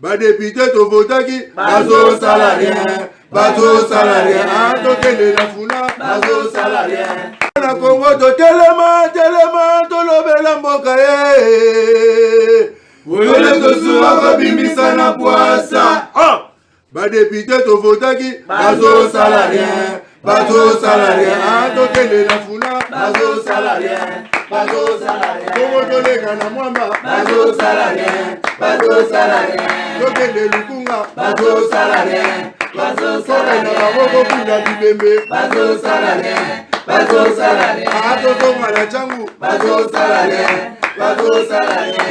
Ba député to votaki bazo salarien, bazo salarien, tokende la funa bazo salarien. Na Congo to telema to lobela mboka Wole to suwa ko bimisa na poasa. Ba député to votaki bazo salarien, tokende la funa bazo salarien. Bazo salarien, Congo to lega na mwamba bazo salarien, tokende lukunga bazo salarien, na baboko kuna bibembe bazo salarien, atotonga na changu bazo salarien, bazo salarien.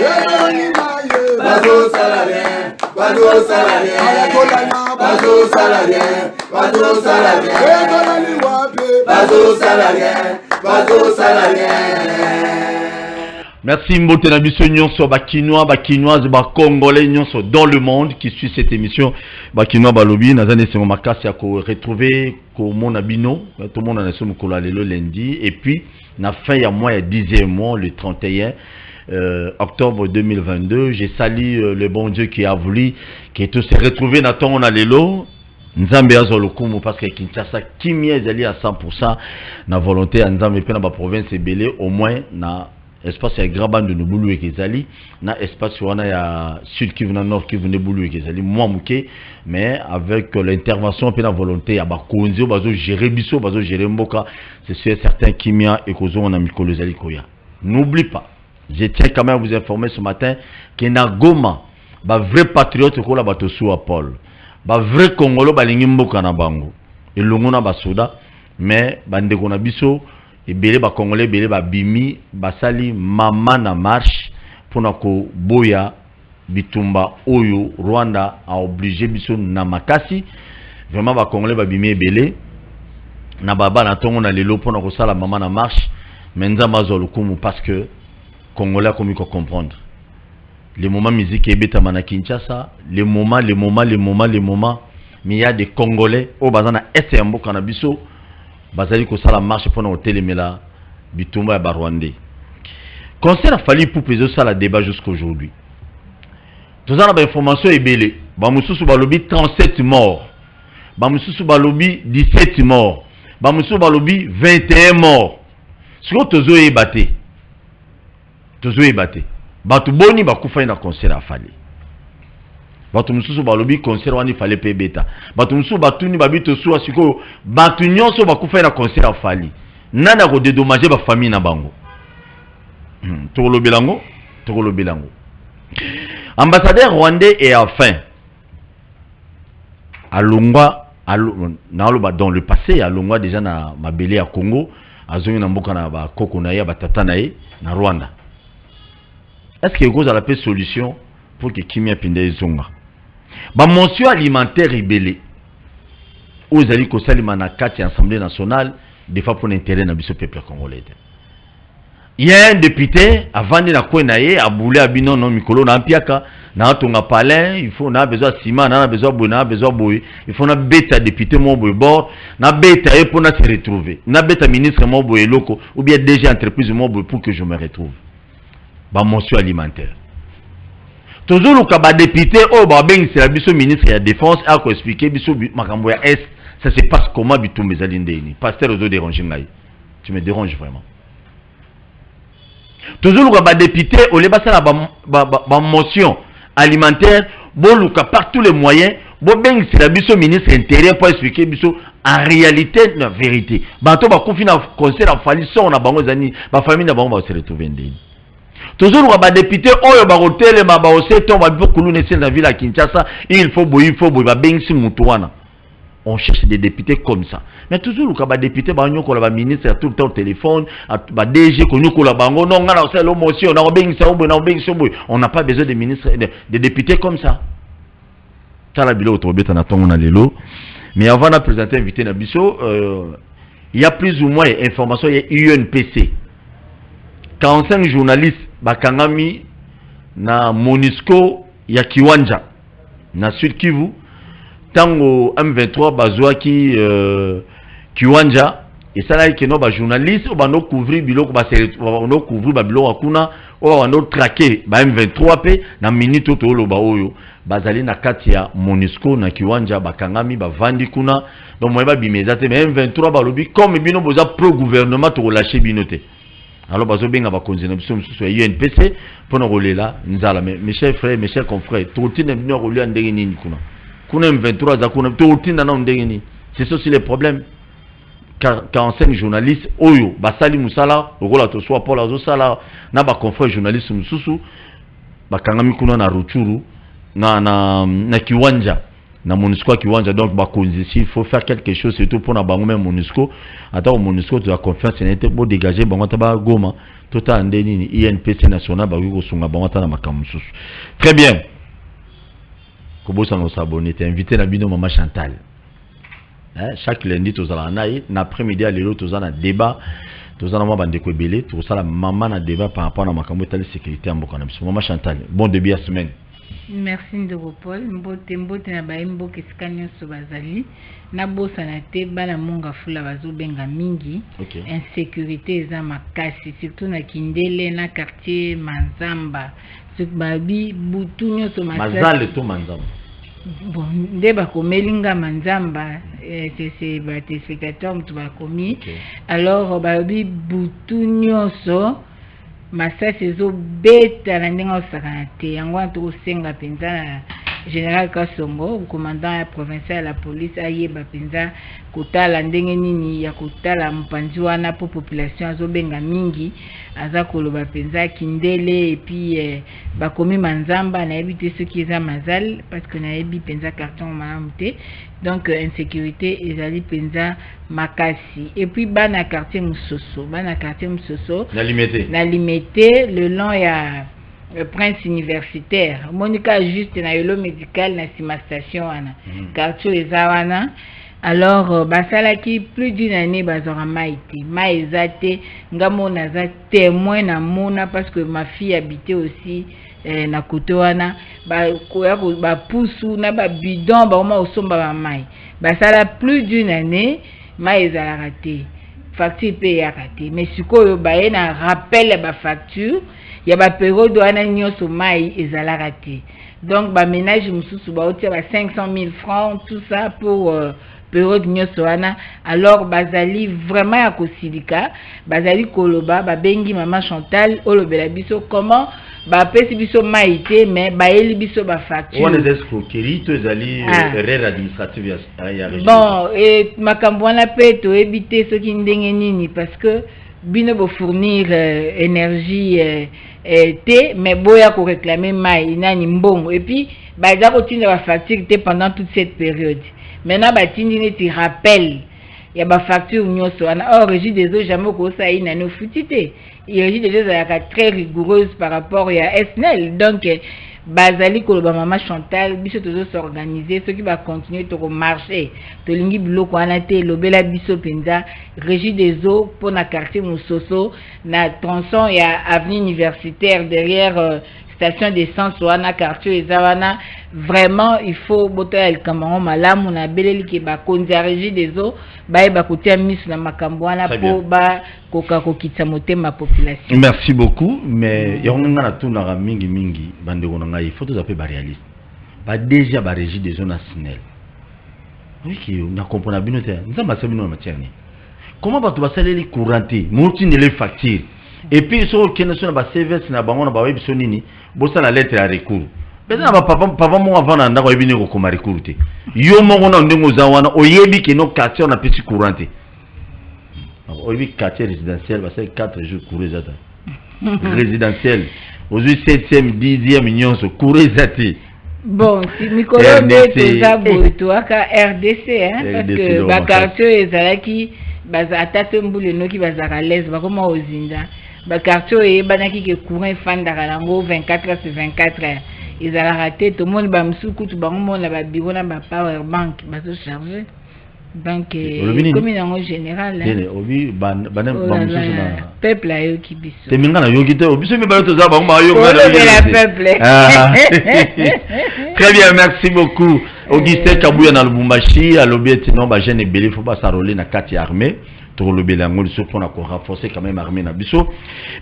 Merci Mbote na biso nyonso bakinois, bakinoises, bakongolais nyonso dans le monde qui suit cette émission. Bakinois balobi nazane c'est mon makasi à retrouver ko mon abino, tout le monde en a somme ko le lundi et puis na fin ya mois ya 10e mois le 31 octobre 2022, j'ai salué le bon Dieu qui a voulu que tous se retrouver na ton na lelo. Nzambe azolokumu parce que Kinshasa kimia ezali à 100% na volonté ya Nzambe pe na ba province ebele au moins na espace ya grand bande de Nubulu et Kezali na espace wana ya sud Kivu na nord Kivu ne Bulu et Kezali moi muke mais avec l'intervention pe na volonté ya ba konzi bazo gérer biso bazo gérer mboka c'est sûr certain kimia et kozo na mikolo ezali koya. N'oublie pas, je tiens quand même à vous informer ce matin que na Goma ba vrai patriote ko la bato sou Paul ba vrai Congolo balingi mboka na bango elongo na basoda mais bandeko na biso ebele ba Congolais ebele ba bimi basali mama na marche pona ko boya bitumba oyo Rwanda a obligé biso na makasi vraiment ba Congolais ba bimi ebele na baba na tongo na lelo pona ko sala mama na marche mais nzamba zo lukumu parce que Congolais comme il comprendre les moments musique et bêta mana Kinshasa, les moments, mais il y a des Congolais au bazana est un beau cannabiso, bazali ko sala marche pour nos téléméla, bitumba et barwandé. Concernant Fali pour peser ça la débat jusqu'aujourd'hui. Tout ça, l'information est belle. Bamususu balobi 37 morts. Bamususu balobi 17 morts. Bamususu balobi 21 morts. Ce que tozo est batté. Batu boni bakufa na concert a fali. Batu mususu balobi concert wani fale pe beta. Batu mususu batuni babito suwa siko batu nyonso bakufa na concert a fali. Nana ko dédommager ba famille na bango. Tokolo bilango. Ambassadeur rwandais est enfin à Longwa dans le passé à Longwa déjà na mabele ya Congo azongi na mboka na ba koko na ya batata na ye na Rwanda. Est-ce que vous avez la solution pour que Kimia Pinde Zonga? Ba mention alimentaire ribellé. Aux alliés ko salima na kati Assemblée nationale des fois pour l'intérêt na biso peuple congolais. Il y a un député avant de la Kwenaye a boulé à Bino non mikolo na Mpiaka na tonga palais, il faut na besoin ciment, na besoin boy, il faut na beta député mon boy bord, na beta et pour na se retrouver. Na beta ministre mon boy loko ou bien DG entreprise mon boy pour que je me retrouve. Ba mention alimentaire. Toujours le kaba député oh ba ben c'est la biso ministre de la défense a ko expliquer biso makambo ya est ça se passe comment bitumbe zalindeni. Pasteur ozo déranger ngai. Tu me déranges vraiment. Toujours le kaba député au le basa ba mention alimentaire bon le par tous les moyens bon ben c'est la biso ministre intérieur pour expliquer biso en réalité la vérité. Bato ba confina conseil a fallu son na bango zani ba famille na bango va se retrouver ndeni. Toujours les députés, il faut on cherche des députés comme ça. Mais toujours les députés, les ministres, tout le temps au téléphone, les DG, on n'a pas besoin de ministres, de députés comme ça. Mais avant de présenter l'invité Nabiso, il y a plus ou moins d'informations, il y a UNPC. 45 journalistes bakangami na Monisco ya Kiwanja na Sud Kivu tango M23 bazwa ki Kiwanja et ça là que nos journalistes on va nous couvrir biloko ba nous couvrir ba biloko akuna on va nous traquer ba M23 pe na minute to loba oyo bazali na kati ya MONUSCO na kiwanja bakangami bavandi kuna donc moi ba bimeza te mais M23 ba lobi comme bino boza pro gouvernement to relâcher binote alors bazo benga ba konzina biso msusu ya UNPC pona rolela nzala mes chers frères mes chers confrères to tina bino rolela ndenge nini kuna M23 za kuna to tina na ndenge nini c'est ça aussi le problème 45 journalistes oyo basali musala okola to soit pour la sala na ba confrères journalistes msusu bakangami kuna na Ruchuru na kiwanja na MONUSCO kiwanja donc bakonzi il faut faire quelque chose surtout pour na bango même MONUSCO attends MONUSCO de la confiance n'était pas dégager bango ta goma tota ndeni INPC national ba ko sunga bango ta na makamususu très bien kobosa no s'abonner t'es invité na bino Maman Chantal. Chaque lundi tous à na après-midi à l'élo tous à débat tous à moi bande ko belé tous à la maman na débat par rapport à makambo telle sécurité en bokana Maman Chantal bon début à semaine. Merci Ndogopol mbote na baimbo keskanyo so bazali na bosa na te bana monga fula bazo benga mingi insécurité eza makasi surtout na Kindele na quartier Manzamba ce babi butunyo so mazale to Manzamba. Bon, ndeba komelinga Manzamba c'est ba téléspectateurs mtu ba komi alors babi butunyo so masasi ezo beta na ndenge osakana te yango to senga penza général Kasongo commandant provincial de la police ayeba penza kotala ndenge nini ya kotala mpanzi wana po population azobenga mingi aza koloba penza Kindele et puis bakomi Manzamba na yebi te soki eza mazal parce que na yebi penza carton malamu te donc insécurité ezali penza makasi et puis bana quartier Musoso na limité le long ya Prince universitaire Monica juste na yolo médical na sima station wana quartier ezawana alors basalaki plus d'une année bazora maïté maïzate ngamona za témoin na mona parce que ma fille habitait aussi na koto wana ba pousu na ba bidon ba oma osomba ba mai basala plus d'une année maïza raté facture pe ya raté mais sikoyo ba na rappel ba facture ya ba période wana nyoso mai ezala raté donc ba ménage mususu ba otia ba 500 000 francs tout ça pour période nyoso wana alors bazali vraiment ya kosilika bazali koloba ba bengi Maman Chantal olobela biso comment ba pesi biso maïté mais ba eli biso ba facture on est escroquerie to ezali erreur administrative ya régie bon et makambo wana pe to ebité soki ndenge nini parce que bino bo fournir énergie té mais boya ko réclamer mai nani mbongo et puis ba za ko tinda ba facture té pendant toute cette période maintenant ba tindi neti rappel ya ba facture nyoso ana or régie des eaux jamais ko ça ina no futité et régie des eaux ya très rigoureuse par rapport à SNEL donc bazali koloba Maman Chantal biso tozo s'organiser ceux qui va continuer to marcher to lingi biloko ana te lobela biso penza régie des eaux pour na quartier Musoso na tronçon ya avenue universitaire derrière station d'essence wana quartier ezawana vraiment il faut botoya likambo malamu na beleli ke ba konza régie des eaux ba kotia misu na makambo wana po ba koka kokitsa motema population. Merci beaucoup mais yonga na tuna mingi bande konanga il faut tout appeler ba réaliste ba déjà ba régie des eaux nationales oui qui na comprendre bino te nzamba sabino matière ni comment ba to basaleli couranté moti ne les facture et puis so kenation na ba service na bango na ba web so nini bosa la lettre à recours beza ba papa mo avant na ndako yebini ko koma recours te yo mongo na ndengo za wana oyebi ke no quartier na petit couranté oyebi quartier résidentiel ba c'est 4 jours courir zata résidentiel aujourd'hui 7e 10e nyonso courir zati bon si Mikolo de za boto aka RDC hein parce que ba quartier ezalaki baza atate mbule noki bazaka l'aise ba koma ozinda ba quartier banaki ke courant fandaka lango 24h/24 ils ont raté tout le monde ba msuku tu bango mona ba bureau na ba power bank ba se charger donc comme en général obi banem ba msusu na peuple ayo kibiso te minga na yoki te obiso mi ba to za bango ba yo la peuple très bien merci beaucoup Augustin Kabuya na Lubumbashi alobi eti non ba jeune belé faut pas s'enrôler na kati armée Trop le bélango, surtout on a renforcé quand même l'armée Nabiso.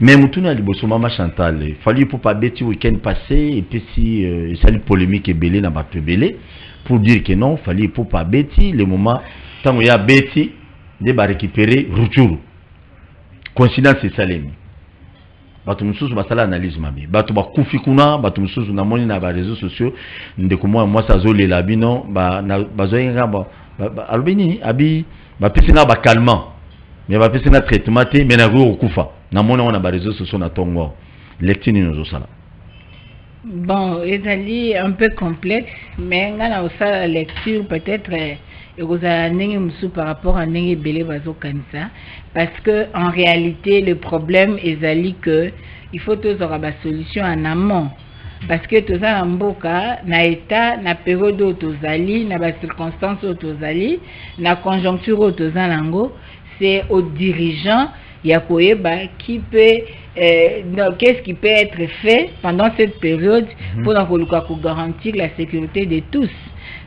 Mais Moutouna a dit, Maman Chantal, il fallait pour pas bêter week-end passé, et puis si ça a polémique et belé, n'a pas belé, pour dire que non, il fallait pour pas bêter, le moment, tant qu'il y a bêté, de récupérer Rutshuru. Coïncidence c'est ça les bato mususu basala analyse mabe bato bakufi kuna bato mususu na moni na ba réseaux sociaux ndeko moi ça zo lela bino ba bazoyenga ba albini abi ba pisina ba calmant mais ba pisina traitement te mais na go kufa na moni on a ba réseaux sociaux na tongo lectini nozo sala. Bon, c'est un peu complexe, mais on a aussi la lecture peut-être par rapport à Nengi Belé Bazo Kansa, parce que en réalité le problème est que il faut tous avoir la solution en amont, parce que tout ça en boka na état na période où tozali na ba circonstances où tozali na conjoncture où tozalango, c'est aux dirigeants yakoyeba qui peut qu'est-ce qui peut être fait pendant cette période pour garantir la sécurité de tous.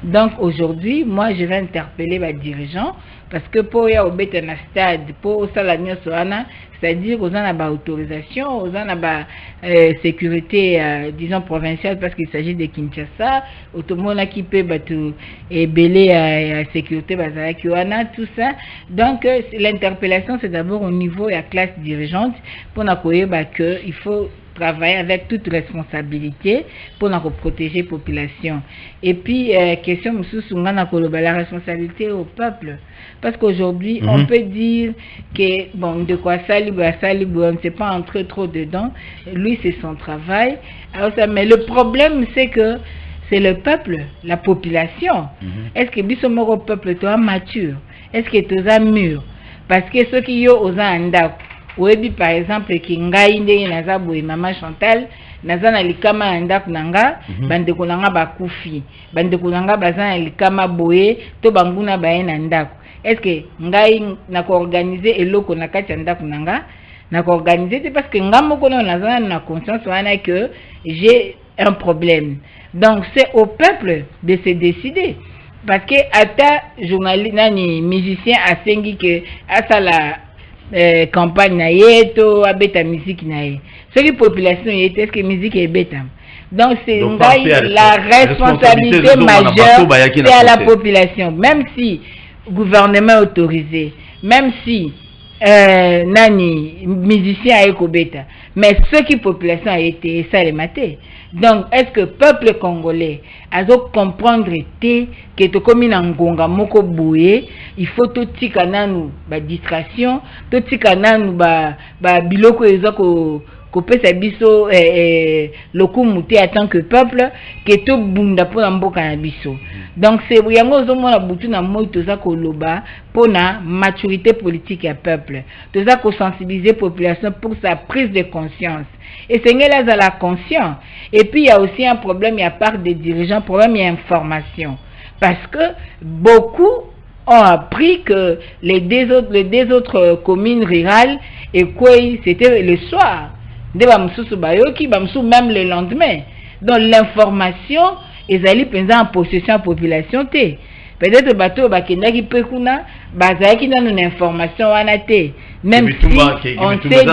Donc aujourd'hui, moi je vais interpeller les dirigeants parce que pour y avoir un stade, pour salamir soana, c'est-à-dire aux gens à autorisation, aux gens à sécurité, disons provinciale parce qu'il s'agit de Kinshasa, tout le monde qui peut et belé à sécurité tout ça. Donc l'interpellation c'est d'abord au niveau de la classe dirigeante pour que il faut travailler avec toute responsabilité pour protéger la population. Et puis, question la responsabilité au peuple. Parce qu'aujourd'hui, on peut dire que, bon, de quoi ça, on ne sait pas entrer trop dedans. Lui, c'est son travail. Alors, mais le problème, c'est que c'est le peuple, la population. Est-ce que le peuple est mature? Est-ce que tu es mûr? Parce que ceux qui ont aux andaks, oui, par exemple, qui ngai ndenge naza boye Maman Chantal, naza na likama ndaku nanga, bandeko nanga bakufi, bandeko nanga baza na likama boye, to banguna baye na ndaku. Est-ce que ngai na ko organiser eloko na kati ya ndaku nanga, na ko organiser c'est parce que ngamo kono naza na conscience wana que j'ai un problème. Donc c'est au peuple de se décider. Parce que ata journaliste nani musicien asengi que asala campagne na yeto abeta musique na ye ce qui population yeto est-ce que musique est beta donc c'est la responsabilité majeure c'est à la population même si gouvernement autorisé même si nani musicien a eko beta mais ce qui population a été ça les maté. Donc est-ce que peuple congolais a comprendre que to komi na ngonga moko boye il faut to tika nanu ba distraction to tika nanu ba biloko eza ko pesa biso lokumu te en tant que peuple que to bunda pour mboka na biso. Donc c'est yango zo mona butu na moi toza ko loba pour na maturité politique ya peuple toza ko sensibiliser population pour sa prise de conscience. Et c'est là la conscience. Et puis il y a aussi un problème, il y a part des dirigeants, problème il y a information. Parce que beaucoup ont appris que les deux autres communes rurales et quoi c'était le soir. Même le lendemain. Donc l'information ils allaient penser en possession de la population. Peut-être que bateau bakendaki pekuna bazaki na une information wanate même si on sait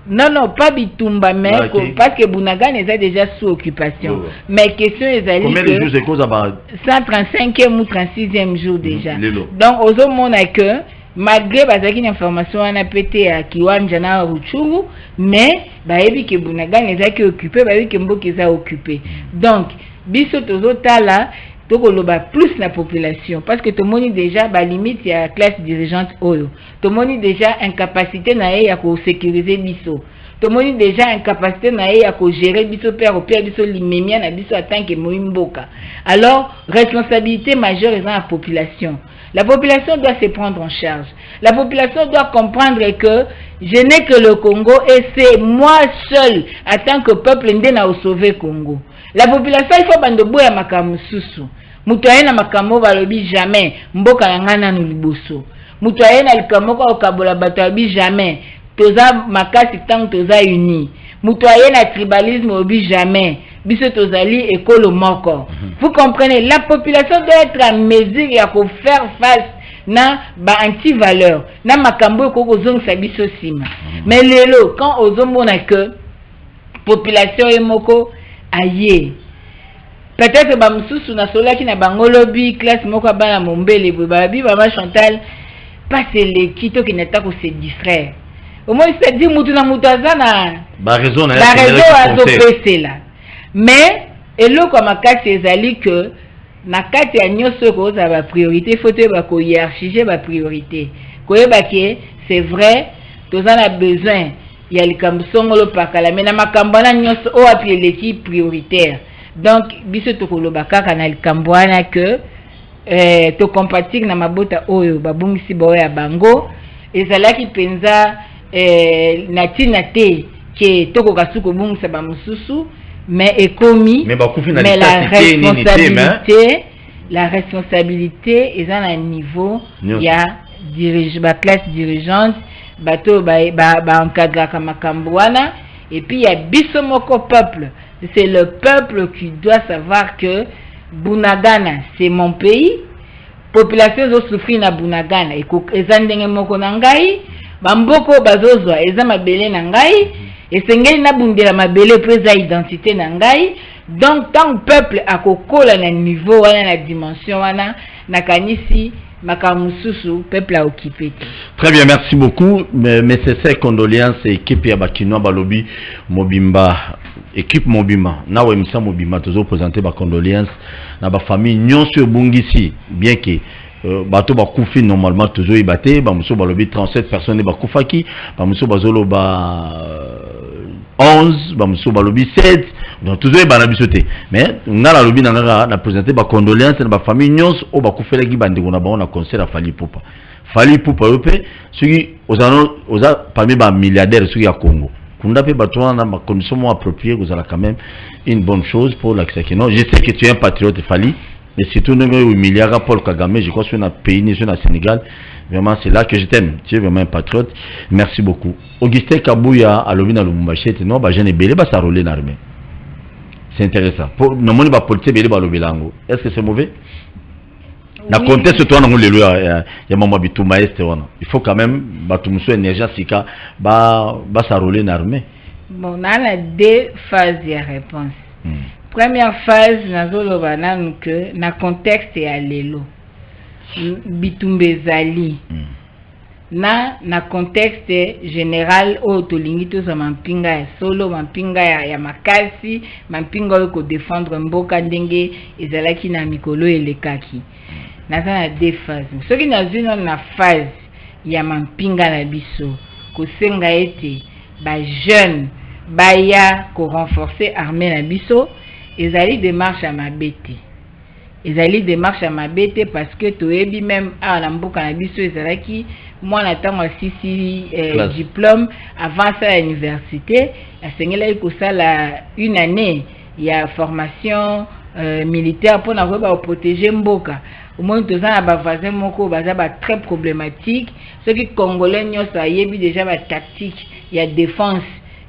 non pas bitumba mais parce que Bunagan est déjà sous occupation mais question est allée combien de jours c'est cause à 135e ou 36e jour déjà donc aux autres monde que malgré bazaki une information on a pété à Kiwanja na Rutshuru mais baebi que Bunagan est occupé baebi que Mboka est occupé donc biso tozotala tokoloba plus la population parce que tout le monde déjà ba limite ya classe dirigeante oyo tout le monde déjà incapacité na ya ko sécuriser biso tout le monde déjà incapacité na ya ko gérer biso père au père biso limemia na biso tant que moimboka. Alors responsabilité majeure est dans la population. La population doit se prendre en charge. La population doit comprendre que je n'ai que le Congo et c'est moi seul en tant que peuple ndena au sauver Congo. La population il faut bando boya makamususu. Mutu ayena makamo balobi jamais mboka yangana no liboso. Mutu ayena likamoko okabola bato abi jamais toza makasi tango toza uni. Mutu ayena tribalisme obi jamais biso tozali ekolo moko. Vous comprenez, la population doit être en mesure ya ko faire face na ba anti-valeur na makambo ko kozongisa biso sima. Mais lelo quand ozomona que population emoko aye peut-être ba msusu na solaki na bangolobi classe moko bana mombele babi mama Chantal passe les kito qui n'était ko se distraire. Au moins c'est dire mutu na mutazana ba raison na là. Mais eloko makasi ezali que na kati ya nyonso ko za ba priorité faut te ba ko hiérarchiser ba priorité. Koyeba ke c'est vrai tozana besoin ya likamsongolo pakala mais na makambana nyonso o api eleki prioritaire. Donc biso tokoloba kaka na likambwana que to compatir na mabota oyo babungisi bao ya bango ezalaki penza na tina te ke toko kasuko bungisa ba mususu mais ekomi mais la responsabilité est à un niveau il y a ba classe dirigeante bato ba encadrer kama kambwana et puis il y a biso moko peuple. C'est le peuple qui doit savoir que Bunagana, c'est mon pays. Population zo souffrir na Bunagana. Eza ndenge moko na ngai, bamboko bazozwa eza mabele na ngai, esengeli na bundela mabele pesa identité na ngai. Donc tant peuple akokola na niveau wana na dimension wana na kanisi makamususu peuple a occupé. Très bien, merci beaucoup. Mais c'est ces condoléances équipe ya bakinois balobi mobimba équipe mobimba na wemsa mobimba tozo présenter ba condoléances na ba famille nyonso bungisi bien que bato bakufi normalement tozo ibate ba muso balobi 37 personnes bakufaki ba muso bazolo ba 11 ba muso balobi 7 donc toujours bana bisoté mais ngala lobi na présenter ba condoléances na ba famille nyonso o bakufela ki bande na ba on a concert à Fally Ipupa yope suki oza parmi ba milliardaires suki ya Congo kunda pe bato na ma condition appropriée vous allez quand même une bonne chose pour l'accès. Non, je sais que tu es un patriote Fally mais surtout nous milliards Paul Kagame, je crois sur un pays sur le Sénégal. Vraiment, c'est là que je t'aime. Tu es vraiment un patriote. Merci beaucoup. Augustin Kabouya à l'Ovina Lumumbashi, non, bah, j'ai belé, bah, ça roule l'armée. C'est intéressant. Pour non, mon bah, politique belé, bah, l'Obilango. Est-ce que c'est mauvais? Na contexte toi, non, les lois, il y a maman bitou maestre, il faut quand même, bah, tout le monde énergie, sika, bah, ça roule l'armée. Bon, on a deux phases de réponse. Première phase, nazoloba nanu que na contexte ya lelo. Bitumbezali na contexte général o tolingi to za mampinga ya solo mampinga ya makasi mampinga ko défendre mboka ndenge ezalaki na mikolo elekaki na za deux phases soki na zino na phase ya mampinga na biso ko senga ete ba jeune baya ko renforcer armée na biso ezali démarche à mabete. Ezali démarche à mabete parce que toyebi même à la mboka na biso ezalaki moi natango sisi diplôme avant ça à l'université asengela ko sala une année il y a formation militaire pour na ba protéger mboka au moins deux ans ba voisin moko baza ba très problématique ceux qui congolais nyoso ayebi déjà ba tactique il y a défense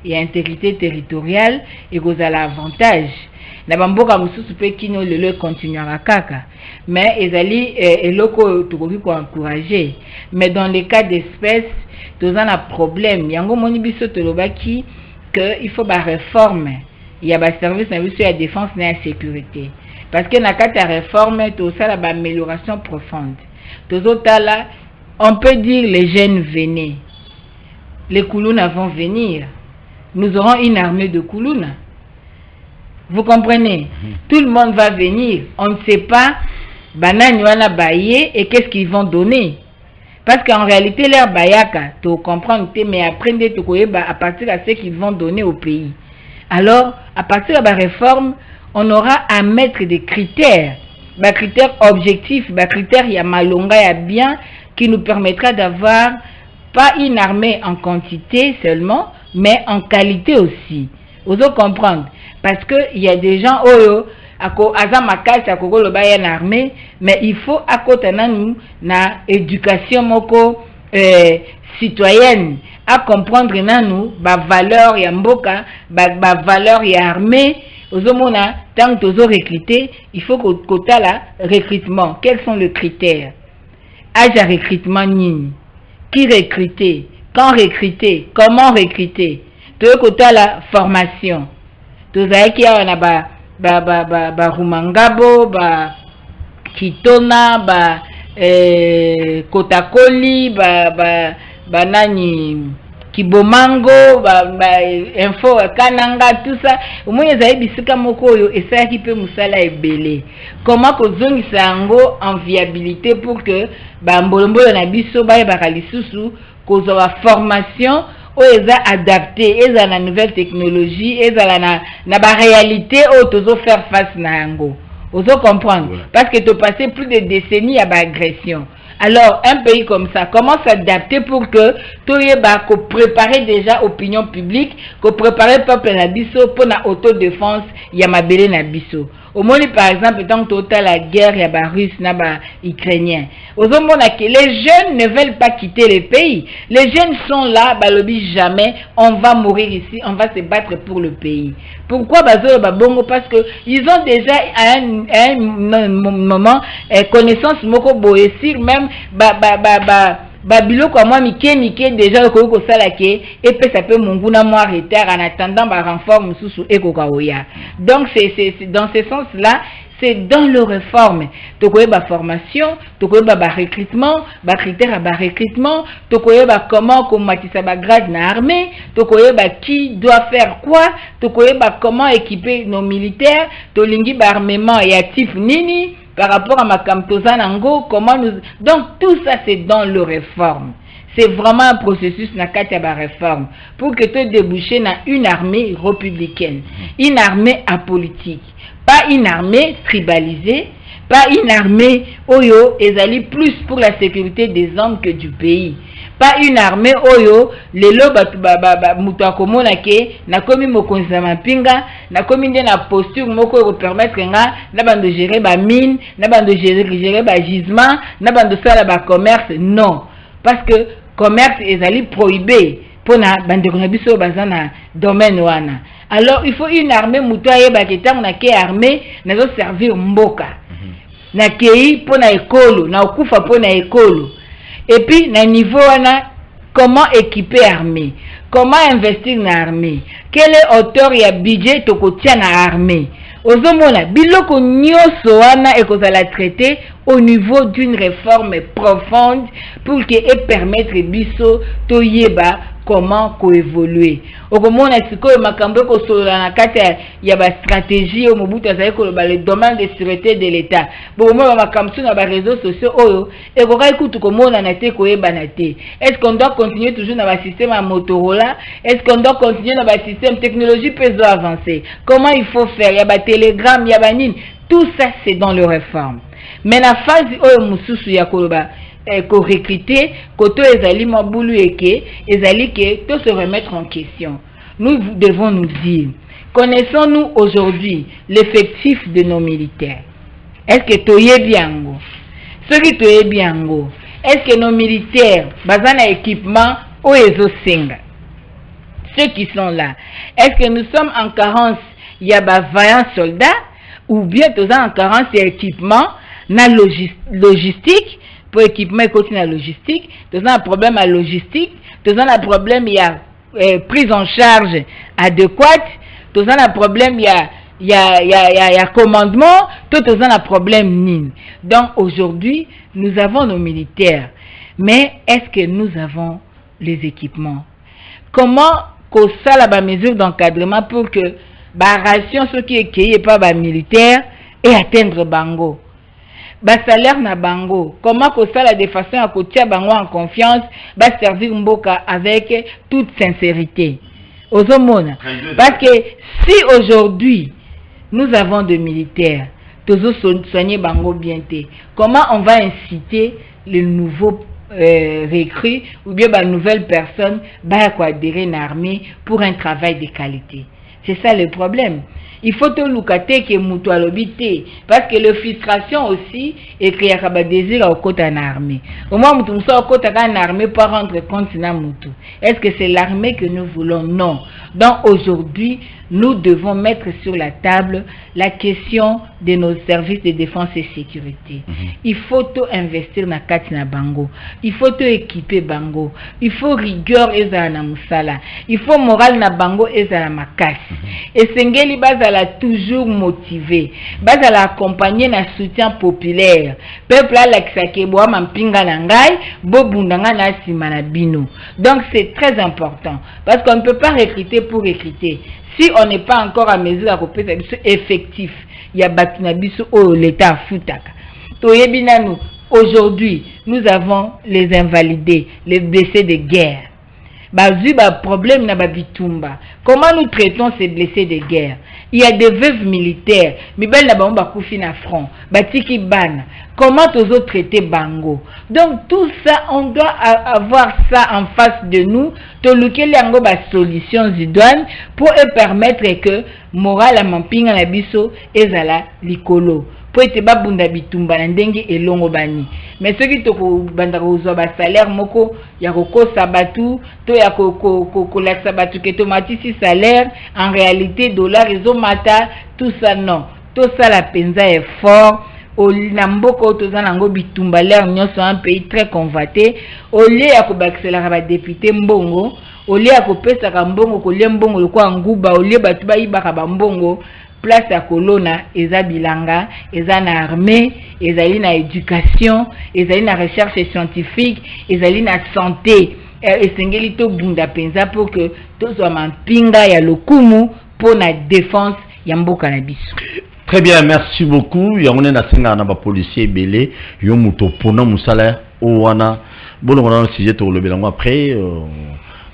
et intégrité territoriale et cause à l'avantage na bamboka mususu pe kino lelo continuera kaka mais ezali eloko tokoki ko encourager mais dans les cas d'espèce tozana na problème yango moni biso tolobaki que il faut ba réforme il y a ba service na biso ya défense na sécurité parce que na kata réforme to sala ba amélioration profonde tozotala on peut dire les jeunes venaient les Koulouna vont venir nous aurons une armée de Koulouna. Vous comprenez? Tout le monde va venir. On ne sait pas banani wana baye et qu'est-ce qu'ils vont donner. Parce qu'en réalité, leur bayaka, tu comprends, mais après, à partir de ce qu'ils vont donner au pays. Alors, à partir de la réforme, on aura à mettre des critères. Des critères objectifs, des critères il y a malonga, il y a bien, qui nous permettra d'avoir pas une armée en quantité seulement, mais en qualité aussi. Vous devez comprendre. Parce que il y a des gens oyo ako azamakasi akoko loba ya na armée mais il faut akotana nous na éducation moko citoyenne à comprendre na nous ba valeur ya mboka ba valeur ya armée ozomona tant que tozo recruter il faut que kota la recrutement quels sont les critères âge à recrutement nini, qui recruter, quand recruter, comment recruter, tout côté la formation, tout ça qui a ba rumangabo, ba kitona, ba kotakoli, ba nani kibomango, ba info kananga, tout ça. Au moins ils avaient bisika moko yo et ça qui peut musala ebele. Comment ko zongisa yango en viabilité pour que ba mbolombo na biso ba lisusu ko zo formation o eza adapté, eza na nouvelle technologie, eza na ba réalité o tozo faire face na yango. Oso comprendre ouais. Parce que tu passé plus de décennies à l'agression. Alors, un pays comme ça, comment s'adapter pour que tu aies préparer déjà l'opinion publique, que préparer le peuple na biso pour la autodéfense, il y a ma belle na biso. Au moins, par exemple, tant que la guerre, il y a les Russes, il y a les Ukrainiens. Les jeunes ne veulent pas quitter le pays. Les jeunes sont là, jamais, on va mourir ici, on va se battre pour le pays. Pourquoi parce qu'ils ont déjà à un moment connaissance moko boye sur même biloko moi mike déjà ko sala ke et puis ça peut monguna moi arrêter en attendant ba renfort mususu ekoka oya. Donc c'est dans ce sens là, c'est dans le réforme tokoye ba formation, tokoye ba recrutement, ba critère ba recrutement, tokoye ba comment komatisa ba grade na armée, tokoye ba qui doit faire quoi, tokoye ba comment équiper nos militaires, tolingi ba armement et actif nini par rapport à ma Kamtozanango, comment nous... Donc tout ça c'est dans le réforme. C'est vraiment un processus na katiaba réforme pour que tu débouches na une armée républicaine, une armée apolitique, pas une armée tribalisée, pas une armée oyo ezali plus pour la sécurité des hommes que du pays. Pas une armée oyo lelo mutu akomona ke na komi mokonzi na mapinga na komi nde na posture moko ko permettre nga na bando gérer ba mine na bando gérer ba gisement na bando sala ba commerce. Non, parce que commerce ezali prohibé pour na bando na biso bazana domaine wana. Alors il faut une armée mutu ayeba ke tango na ke armée na zo servir mboka na kei pour na ekolo na okufa pour na ekolo. Et puis, na niveau, comment équiper l'armée? Comment investir dans l'armée? Quel est hauteur et budget to kotia na armée? Ozomona, biloko nyoso wana ekozala traité au niveau d'une réforme profonde pour que permettre biso to yeba comment coévoluer. Okomona sikoyo makambo ko solola na kati ya ba stratégie au Mobutu azali ko le domaine de sécurité de l'État. Bon moi makambo na ba réseaux sociaux oyo e ko kai kutu komona na te ko yeba na te. Est-ce qu'on doit continuer toujours dans le système à Motorola? Est-ce qu'on doit continuer dans le système technologie peso avancé? Comment il faut faire? Il y a ba Telegram, il y a ba nine. Tout ça c'est dans le réforme. Mais la phase oyo mususu ya koloba ko recruter koto ezali mabulu eke ezali ke to se remettre en question. Nous devons nous dire, connaissons-nous aujourd'hui l'effectif de nos militaires? Est-ce que toye biango? Ceux qui toye biango, est-ce que nos militaires bazana équipement o ezo senga? Ceux qui sont là, est-ce que nous sommes en carence ya ba vaillants soldats ou bien tous en carence d'équipement na logistique? Pour équipement et continuer la logistique, tous un problème à logistique, tous un problème il y a prise en charge adéquate, tous un problème il y a commandement, tout un problème nine. Donc aujourd'hui, nous avons nos militaires, mais est-ce que nous avons les équipements? Comment qu'on ça la mesure d'encadrement pour que la ration ce qui est créé par les militaires et atteindre bango? Ba salaire na bango, comment que ça la de façon à côté bango en confiance, ba servir mboka avec toute sincérité. Ozomona. Parce que si aujourd'hui nous avons des militaires, tous soigner bango bien té, comment on va inciter les nouveaux recrues ou bien les nouvelles personnes ba adhérer à l'armée pour un travail de qualité? C'est ça le problème. Il faut te loukate que moutou alobité parce que la frustration aussi est créé à ba désir au côté en armée. Au moins moutou au côté en armée pour rendre compte na moutou. Est-ce que c'est l'armée que nous voulons? Non. Donc aujourd'hui nous devons mettre sur la table la question de nos services de défense et sécurité. Il faut tout investir na kati na bango. Il faut tout équiper bango. Il faut rigueur ezala na musala. Il faut moral na bango ezala makasi. Et sengeli bazala toujours motivé. Bazala accompagné na soutien populaire. Peuple la kisakebo mampinga na ngai, bobundanga na sima na bino. Donc c'est très important parce qu'on ne peut pas recruter pour recruter. Si on n'est pas encore à mesure à repérer effectif, il y a Batinabiso au l'État foutaka. Aujourd'hui, nous avons les invalidés, les blessés de guerre. Bazu ba problème na babitumba. Comment nous traitons ces blessés de guerre? Il y a des veuves militaires, mais ben la bamba koufi na front, batiki ban. Comment tous autres traiter bango? Donc tout ça, on doit avoir ça en face de nous, to lukel yango ba solution zidouane pour permettre que moral a mampinga na biso ezala likolo. Pour être babunda bitumba na ndenge elongo bani. Mais ceux qui toko banda ko ba salaire moko ya ko sabatu to ya ko la sabatu ke tomatisi salaire en réalité dollar ezo mata tout ça non. Tout ça la penza est fort. Au Namboko tozanango bitumba l'air nyonso un pays très convoité. Au lieu ya ko baxela ba député mbongo, au lieu ya ko pesa ka mbongo ko lembongo ko nguba, au lieu batu ba ibaka ba mbongo. Place à Colonna, eza bilanga, eza na armée, ezali na éducation, ezali na recherche scientifique, ezali na santé. Esengeli to bunda penza pour que to soit mampinga ya lokumu pour la défense ya mboka na biso. Très bien, merci beaucoup. Yangone na singa na ba policier belé, yo muto pona musala o wana. Bon on a un sujet to le belango après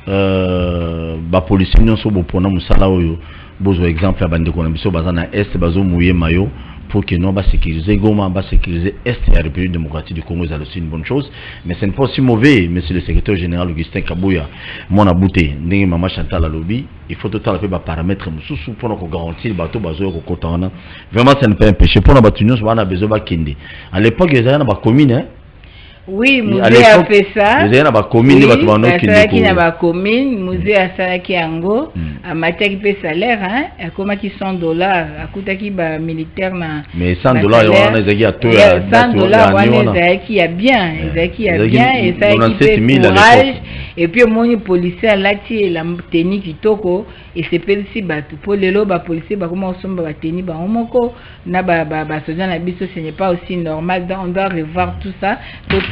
ba policier nyonso bo pona musala oyo. Besoin exemple à bande qu'on a biso bazana est bazo mouiller maillot pour que nous va sécuriser Goma, va sécuriser est la République démocratique du Congo, c'est aussi une bonne chose, mais ce n'est pas aussi mauvais. Monsieur le secrétaire général Augustin Kabouya, mon abouté, n'est maman Chantal à lobby, il faut tout à fait paramètres sous pour nous garantir le bateau bazo au cotana. Vraiment c'est pas un péché pour la bâtiment, on a besoin de kende. À l'époque ils avaient une commune, hein. Oui, musée a fait ça. Musée na commune, oui, qui na ba commune, musée a ça qui ango, a matière qui paie salaire, hein, a comment qui $100, a coûté qui ba militaire na. Mais $100 on a zaki à toi. $100 on a qui a bien, qui a bien et ça qui fait courage. Et puis mon policier là qui la tenue qui toko et c'est pelsi batu pour les loba policier ba comment on somba ba tenue ba omoko na ba soja na biso ce n'est pas aussi normal, donc on doit revoir tout ça.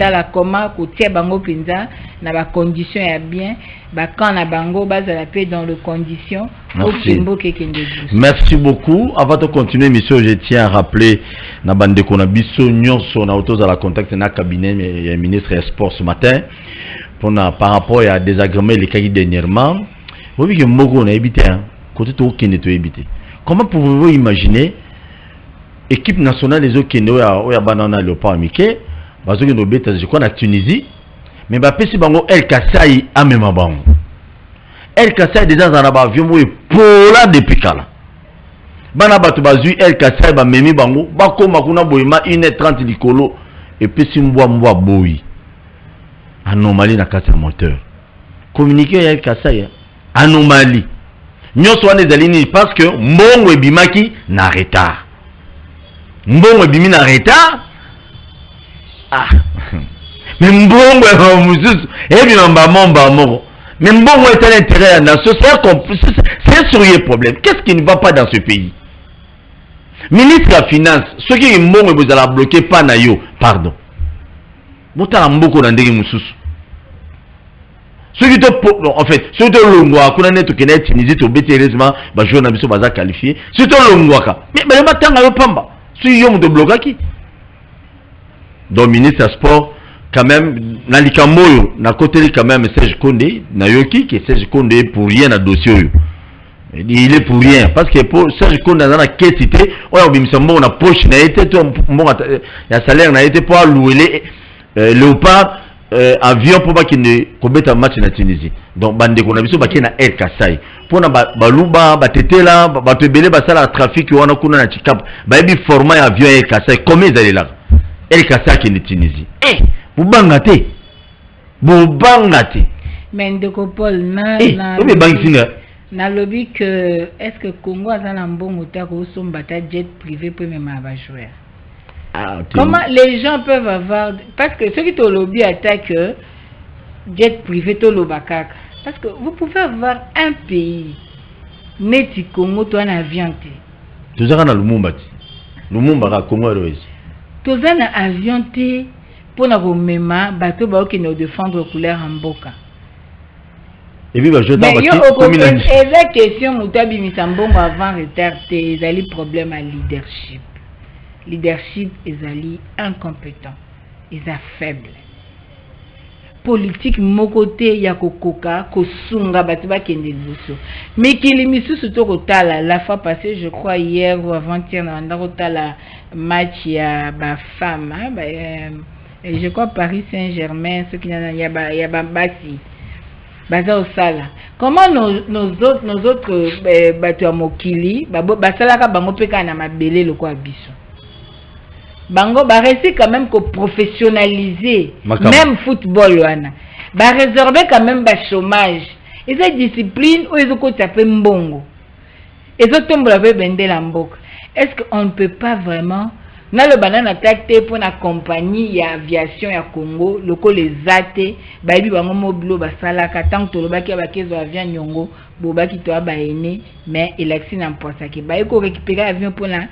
La comment côté bango pinza na ba condition ya bien ba quand na bango base la paix dans les conditions. Merci beaucoup. Avant de continuer mission, je tiens à rappeler na bande ko na biso nyonso na autos à la contact na cabinet ya ministre des Sports ce matin pour par rapport à désagréments les cas dernièrement. Vous voyez que mogo na évité côté to kende to éviter. Comment pouvez-vous imaginer équipe nationale les autres kende ya banana Léopard Mickey parce que nous bêtes je crois en Tunisie mais bah pesi bango El Kassai a même bango El Kassai déjà dans un avion et pour là depuis kala bana batu bazu El Kassai ba memi bango ba koma kuna boyima 1h30 likolo et pesi mbwa boyi anomalie na kati moteur communiquer El Kassai anomalie nyonso wana ezalini parce que mbongo ebimaki na retard mbongo ebimi na retard. Ah, mais mbongo et bien mais mbongo est un intérêt à la nation, c'est sur le problème. Qu'est-ce qui ne va pas dans ce pays? Ministre de la Finance, ceux qui mbongo vous allez bloquer pas na yo, pardon. Bota mboko na ndenge mususu. Ceux qui en fait, ceux qui longwa kuna neto kena Tunisie to bétérésement ba jouer na biso baza qualifié. Ceux qui longwa ka. Mais ba tanga yo pamba. Ceux qui ont de bloquer. Donc ministre des Sports quand même na likamoyo na côté quand même Serge Kondé na yoki que Serge Kondé pour rien na dossier. Il est pour rien parce que pour Serge Kondé dans la caisse cité on a bimisa mbongo na poche na été to mbongo ya salaire na été pour louer Léopard avion pour pas qu'il ne commette un match na Tunisie. Donc bande ko na biso ba na El Kassai pour na baluba batetela ba tebele ba sala trafic wana kuna na Chikap ba bi format avion El Kassai comment ils allaient là El Kassai qui est Tunisie. Eh, vous bangate. Vous bangate. Mais ndeko Paul na Nalobi que est-ce que Congo a un bon moteur ou son bata jet privé pour même avoir jouer. Comment les gens peuvent avoir, parce que ceux qui ont lobby attaquent jet privé to lobakak, parce que vous pouvez avoir un pays neti Congo to un avion té. Tout ça dans Lumumba ka Congo Airways. Tout ça na avion té pour na bomema bateau ba qui nous défendre couleur en boka. Et puis je t'en mais la question Moutabi Misambongo avant retard té ezali problème à leadership. Leadership ezali incompétent, eza faible. Politique mokote ya kokoka kosunga batu ba kende liboso. Mais qu'il misusu to kotala la fois passée, je crois hier ou avant-hier na ndako tala match ya ba femme, je crois Paris Saint-Germain, ce qui ya ba basi. Baza osala. Comment nos autres batu ya mokili basalaka bango peka na mabele lokwa biso. Bango ba réussi quand même que professionnaliser même football wana. Ba réserver quand même ba chômage. Et cette discipline où ils ont tapé mbongo. Et ça tombe la bende la mboka. Est-ce qu'on ne peut pas vraiment na le banana attaqué pour la compagnie ya aviation ya Congo, loko les até, ba bi bango mobilo ba salaka tant to lobaki ba kezo avion nyongo, bobaki to ba ene, mais il accident n'importe qui. Ba eko récupérer avion pour la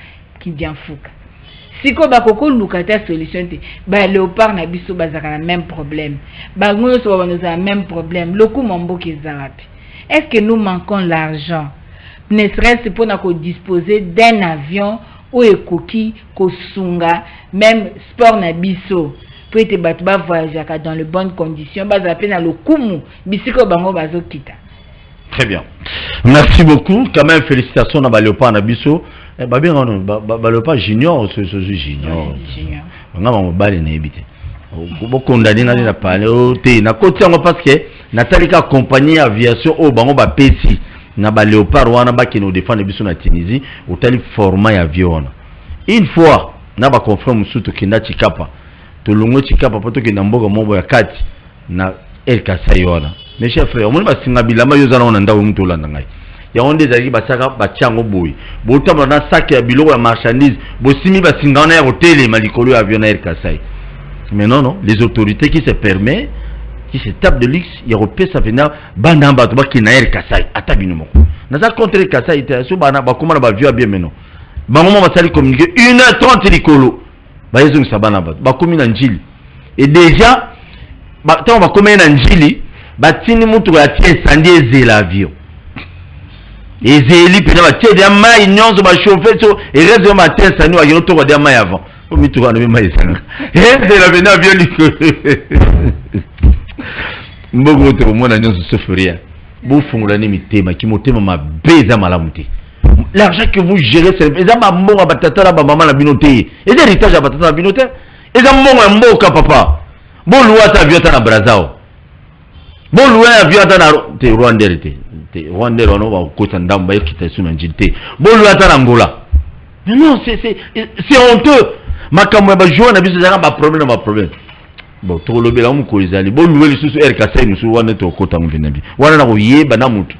qui vient fouka. Si ko bakoko lukata solution te ba léopard na biso bazaka la même problème ba ngoyo so ba nous a même problème le coup mambo ki zarapi. Est-ce que nous manquons l'argent ne serait-ce pour na ko disposer d'un avion ou ekoki ko sunga même sport na biso pour être batu ba voyager dans les bonnes conditions ba zape na le kumu bisiko bango bazo kita. Très bien, merci beaucoup quand même, félicitations na ba léopard na biso. Bah bien le pas junior ce junior on a mon balle na ebité beaucoup condamné na parler na côté parce que Natalika compagnie aviation au bango ba pesi na ba léopard wana ba qui nous défendre biso na Tunisie au tel format avion une fois na ba confrère musutu kinda chikapa to longo chikapa poto kinda mboga mobo ya kati na El Kasai wana mes chers frères on va singa bilama yozana on ndawo mtu landa ngai ya onde zaki basaka bachango boy botamba na sac ya biloko ya marchandise bosimi basingana ya hôtel malikolo avion na El Kasai. Mais non, les autorités qui se permettent qui se tapent de luxe ya repesa vena banda bato ba kina El Kasai atabino moko naza contre El Kasai ite so bana bakoma na ba vieux bien meno bango ba sali communiquer 1h30 likolo ba yezo sabana bato bakomi na njili et déjà ba tant bakomi na njili batini mutu ya tie sandie zela avion. Et Zéli, puis là, tu es des mailles, non, tu vas chauffer, et reste de matin, ça nous a dit, tu vas des mailles avant. Au milieu, tu vas des mailles, ça. Et c'est la venue à vieux, Mbogo, tu vas moi, nous se feria. Vous font la limite, mais qui m'ont ma baise à malamouté. L'argent que vous gérez, c'est les amants à batata, la maman, la binoté. Et l'héritage à batata, la binoté. Et les amants à mboka, papa. Bon, loi, ta vie, à Brazao. Bon, loi, ta vie, à t'es Rwandais, Rwanda on va côté ndamba qui sur njité bon lui atana Angola. Mais non, c'est honteux. Makamwe ba jouer na biso za ba problème bon to lobela mu ko izali bon lui lisusu RKC musu wana to kota mu vinabi wana na ko yeba na mutu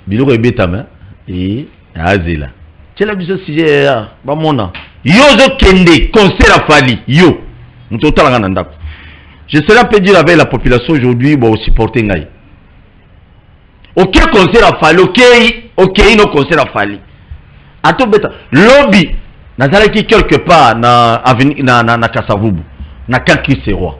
biloko ebetama et azela tela biso sujet ba mona yo zo kende concert afali yo muto talanga na ndako. Je serais peut dire avec la population aujourd'hui, bon, supporter Ngaï. Ok, concert a fallu, ok, no concert a fallu. A tout bêta, lobby, n'a qui quelque part na Kasavubu, na Kankri Seroi.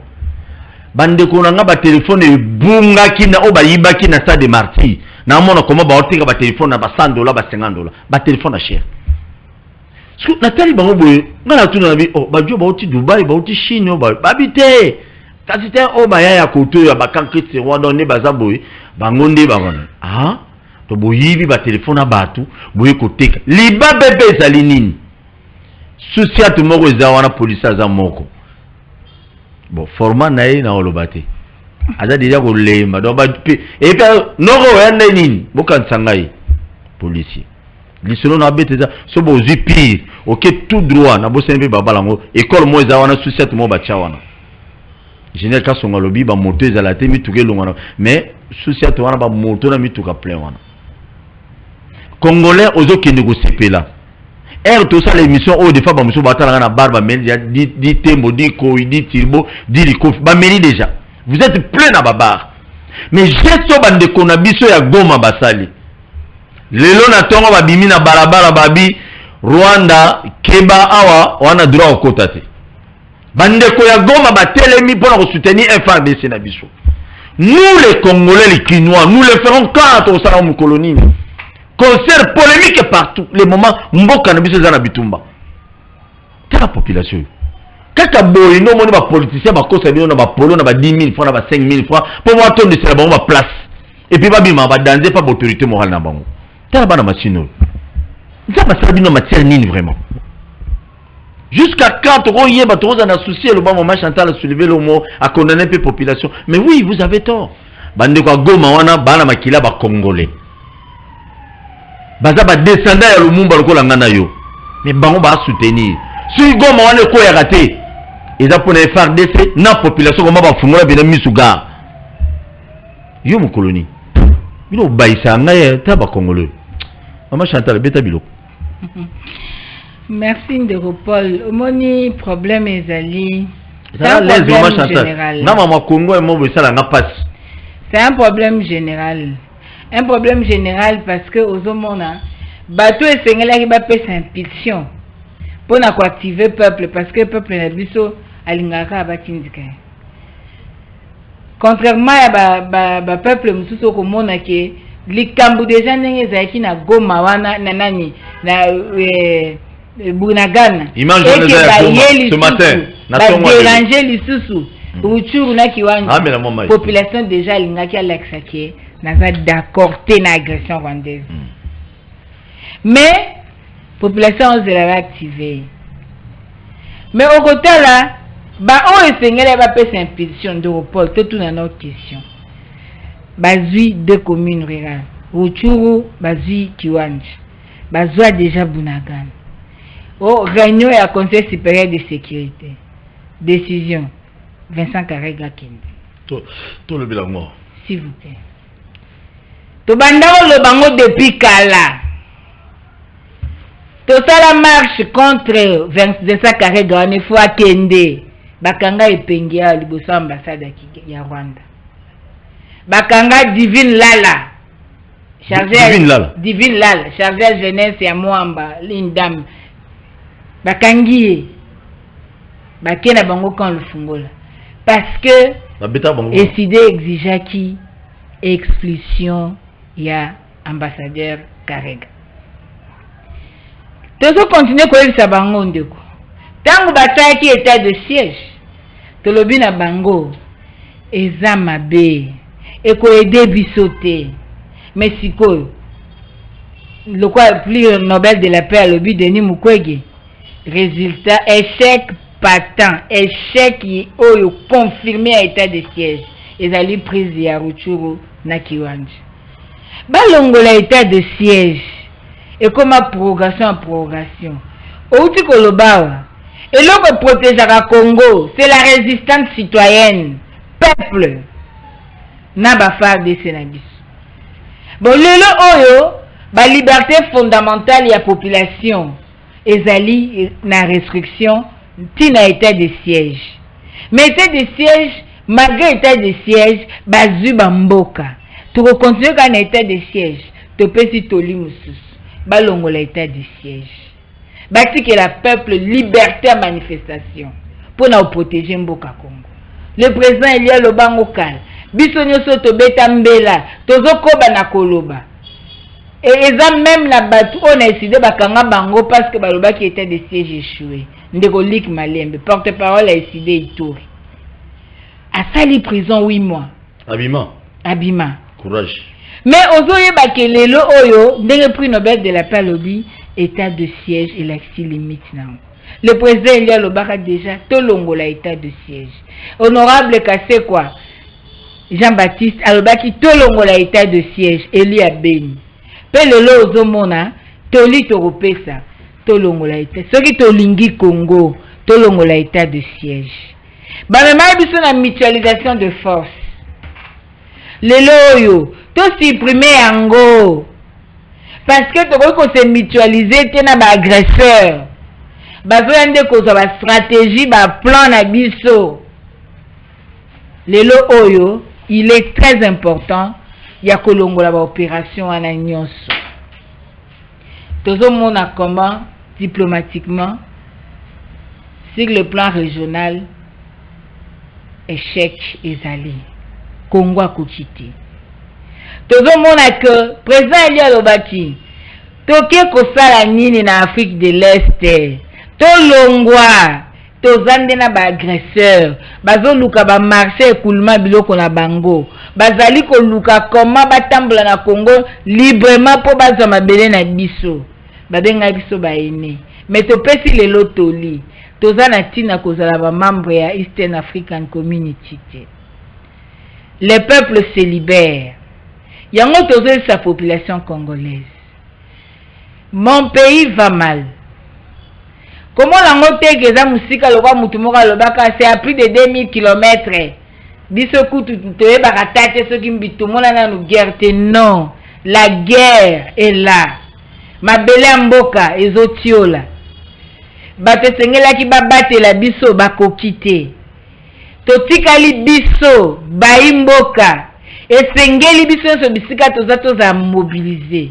Bande konanga ba téléphone et bunga ki na oba yiba ki na stade de Marty. Na mona comment ba otinga ba téléphone na ba $100, ba $50. Ba téléphone a cher. Nathalie bango boye, ngana tuna na bi, oh, ba jo ba oti Dubaï, ba oti Chine, ba bité. Quand c'était un baya ya koto ya bakanke serwa donné bazaboy bangonde babana ah to boyibi ba téléphone na batu boye koteka liba bébé zalinini souciate moko za wana police za moko bon format nae na olobate aza déjà ko lemba do ba et puis noko ya nini bokan sangai policier lisolo na bete za so bozi pire OK tout droit na bosembe babalango école mo za wana souciate mo ba chawana. général Kasonga lobi ba moto ezala te mi tuke longana mais souci to wana ba moto na mi tuka plein wana congolais ozo kende ko sepela tout ça l'émission au des fois ba muso batala na barba men di tembo di ko di tilbo di rikof ba meni déjà vous êtes plein na babar mais gesto bande kona biso ya Goma basali lelo na tongo ba bimi na barabara babi Rwanda keba awa wana droit au kotate bande ko ya Goma batelemi pour soutenir FARDC na biso nous les Congolais les Kinois nous les ferons quand on sera en colonie. Concert polémique partout. Les moments, mboka na biso za bitumba. Ta population. Kaka boy no moni ba politicien ba kosa bino na ba polo na ba 10 000 francs na ba 5 000 francs pour moi ton de c'est ba place. Et puis ba bima ba danger pas autorité morale na bango. Ta ba na machine. Ça ba sa bino matière nini vraiment. Jusqu'à quand on y est ba trop na souci le bon moment Chantal a soulevé le mot à condamner un peu population. Mais oui, vous avez tort. Bande ko Goma wana bana makila ba congolais. Baza ba descendant ya Lumumba lokola ngana yo mais bango ba soutenir si Goma wana ko ya raté eza pour les FARDC na population comme ba fungola bena misuga yo mu colonie bino baisa ngaye ta ba congolais mama Chantal beta bilo. Merci Ndero-Paul omoni problème ezali c'est un problème général na mama Congo mo bo sala nga passe c'est un problème général. Un problème général parce que aux hommes bateau et sengela qui va pesa impulsion pour activer peuple parce que peuple na biso alingaka abatindika contrairement à ba peuple mususu ko mona ke likambu déjà ndenge zaki na Goma wana na nani na Bunagana image ce matin na tongo déranger lisusu Ruchuru na kiwanja population déjà alingaki alexaki naza d'accord na agression rwandaise mais population ozela activé mais au côté là ba o esengela ba pesa impulsion de report tout na notre question bazui deux communes rurales Ruchuru bazui kiwanja bazwa déjà Bunagana au réunion ya conseil supérieur de sécurité décision Vincent Karega Kende tout le bilan s'il vous plaît. To bandao le bango depuis kala. To sala marche contre Vincent Karega on faut akende. Bakanga epengi ya liboso ambassade ya Rwanda. Bakanga Divine Lala. Divine Lala, chargé jeunesse ya Mwamba, l'indam. Bakangi bakena bango quand le fungola. Parce que décidé exigeait qui expulsion ya ambassadeur Karega. Tozo continuer koyebisa bango ndeko. Tango bataki état de siège. Tolobi na bango eza mabe eko aider bisote. Mais sikoyo le quoi plus Nobel de la paix lobi Denis Mukwege. Résultat échec patent, échec oyo confirmé à état de siège. Ezali prise ya Ruchuru na Kiwanja. Balongola état de siège et comme prorogation en prorogation. Outi kolobawa et l'autre protège à Congo, c'est la résistance citoyenne, peuple. Na ba FARDC na biso. Bon lelo oyo ba liberté fondamentale ya population ezali na restriction tina état de siège. Mais état de siège malgré état de siège bazu bamboka. Tu continuer qu'un état de siège, tu peux si toli mususu. Balongola état de siège. Bati que la peuple liberté à manifestation pour nous protéger mboka Congo. Le président Elia Lobango Kal, biso nyoso to beta mbela, tozo koba na koloba. Et eza même la batu on a décidé bakanga bango parce que baloba qui était de siège échoué. Ndeko Lik Malembe, porte-parole a décidé Ituri. À sali prison 8 mois. Abima. Courage. Mais ozoye bakelelo oyo ndenge prix Nobel de la paix lobby état de siège et l'axi limite nango. Le président Elia Lobaka déjà tolongola état de siège. Honorable Kasekwa Jean-Baptiste alobaki tolongola état de siège Elia Beni. Pe lelo ozomona toli toropesa tolongola état. Soki tolingi Congo tolongola état de siège. bamema biso na mutualisation de force lelo oyo to supprimer yango parce que tokoki kose mutualiser te na baagresseur bazoya nde kozwa bastratégie baplan na biso lelo oyo il est très important ya kolongola baopération wana nyonso tozomona comment diplomatiquement sur le plan régional échec ezali Congo akoki te tozomona que président Eli alobaki toke kosala nini na Afrique de l'Est tolongwa tozande na baagresseur bazoluka bamarché écoulement biloko na bango bazali koluka comment batambola na Congo librement po bazwa mabele na biso babenga biso baene mais topesi lelo toli toza na tina kozala bamembre ya Eastern African Community te les peuples se libèrent yango tozeli sa population congolaise mon pays va mal comment lango teke eza musika lokwa mutu moko alobaka c'est à plus de 2000 km biso kutu toyebaka tate soki mbitomona nanu guerre te non la guerre est là mabele ya mboka ezotiola bato esengelaki babatela biso bakoki te totikali biso bayi mboka esengeli biso nyonso bisika tozala mobilize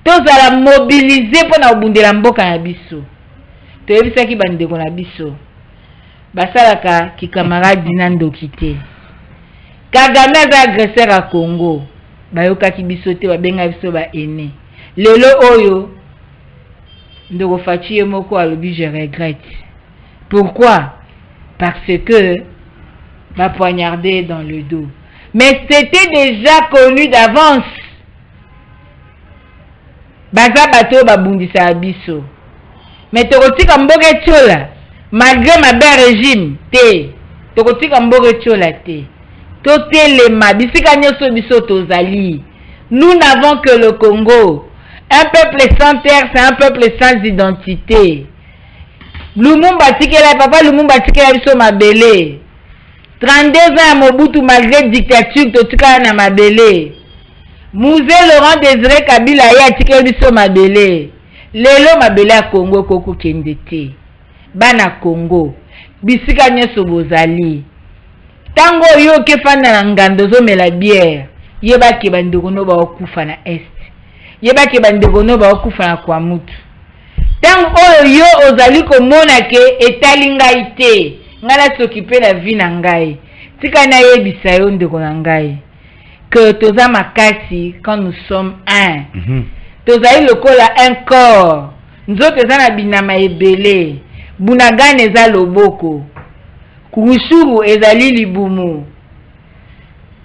tozala mobilize mpo na kobundela mboka na biso toyebisaki bandeko na biso basalaka kikamaradi na ndoki te Kagame aza agresseur ya Congo bayokaki biso te babenga biso baene lelo oyo ndeko Fachi moko alobi je regrette pourquoi parce que m'a poignardé dans le dos mais c'était déjà connu d'avance baza bato babundisa biso mais tokotika mboka etiola malgré ma belle régime te tokotika mboka etiola te totelema bisika nyonso biso tozali nous n'avons que le Congo un peuple sans terre c'est un peuple sans identité Lumumba tikela papa Lumumba tikela biso mabele 32 ans à Mobutu malgré dictature totika na mabele Musée Laurent Désiré Kabila ya tikela biso mabele lelo mabele ya Congo koko kende te bana Congo bisika nyonso bozali tango yo ke fanda na ngando zo mela bière yebaki bandeko no ba okufa na est yebaki bandeko no ba okufa na kwa mutu tango yo ozali komona ke etali ngai te ngala s'occuper la vie na ngai tika na yebisa yo ndeko na ngai que toza makasi quand nous sommes un tozali lokola un corps nzoto eza na binama ebele bunagane eza loboko kurushuru ezali libumu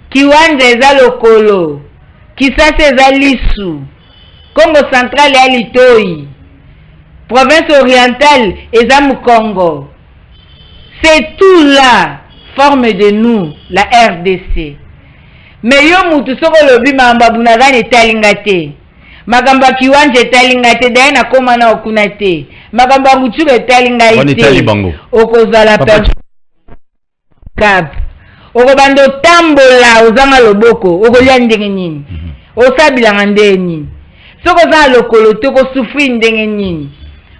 kiwanja eza lokolo kisasa eza lisu Congo central ya litoi province orientale eza mukongo c'est tout là forme de nous la RDC mais yo mutu soko lobi mamba bunagane etalinga te makambo ya kiwanja etalinga te daye na koma na okuna te makambo ya ruchuru etalinga ite okozala cap okobanda otambola ozanga loboko okolia ndenge nini osabilanga ndenge nini soko ozanga lokolo te okosufri ndenge nini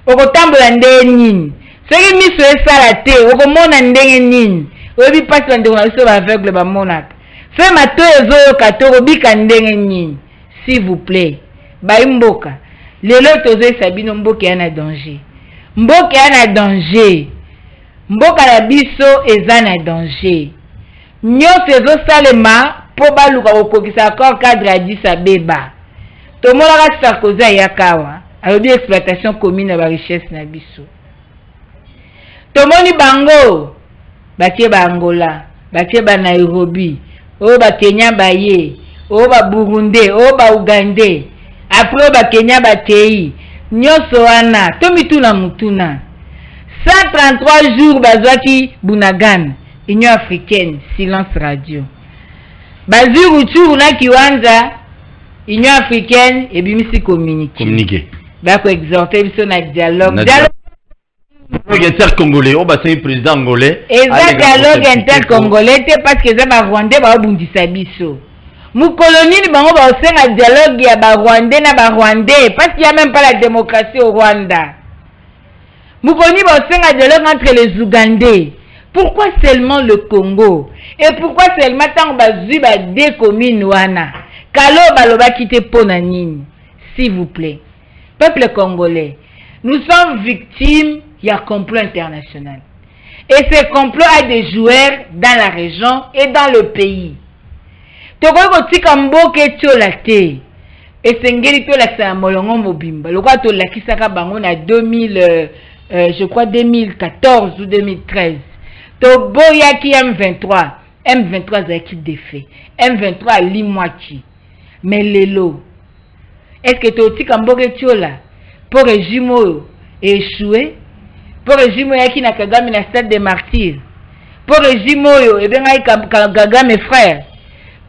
okotambola ndenge nini soki miso esala te okomona ndenge nini oyebi mpasi bandeko na biso baaveugle bamonaka fe mato ezoyoka te okobika ndenge nini s'il vous plaît bayi mboka lelo tozoyesa bino mboka ya na danger mboka ya na danger mboka na biso eza na danger nyonso ezosalema mpo baluka kokokisa accord cadre ya Addis Abeba tomonaka Sarkozy ayakawa alobi exploitation commune ya barichesse na biso tomoni bango batie ba Angola batie ba Nairobi oyo ba Kenya baye oyo ba Burundi oyo ba Uganda après ba Kenya batei nyonso wana tomituna mutuna 133 jours bazwaki Bunagana Union africaine silence radio bazuru churu na kiwanja Union africaine ebimisi communiqué bako exhorter biso na dialogue Inter-Congolais, oh bah c'est un président angolais. Et ça dialogue inter-congolais, parce que ça va Rwandais, va bundisa biso. Moukoloni, bango va aussi un dialogue ya ba Rwandais na ba Rwandais, parce qu'il y a même pas la démocratie au Rwanda. Moukoloni va aussi un dialogue entre les Ougandais. Pourquoi seulement le Congo? Et pourquoi seulement tant bazuba deux communes wana? Kalo baloba kite ponanini, s'il vous plaît. Peuple congolais, nous sommes victimes. Il y a un complot international. Et ce complot a des joueurs dans la région et dans le pays. Toko tika mboke tolate. Et sengeli tolakisa molongo mobimba. Lokwa tolakisaka bango na 2014 ou 2013. Toboya ki M23. M23 zaki défait. M23 limwaki. Mais lelo. Est-ce que totika mboke tola pour régime échouer? Pour régime yaki na Kagame na stade des martyrs. Pour régime oyo ebenga Kagame frère.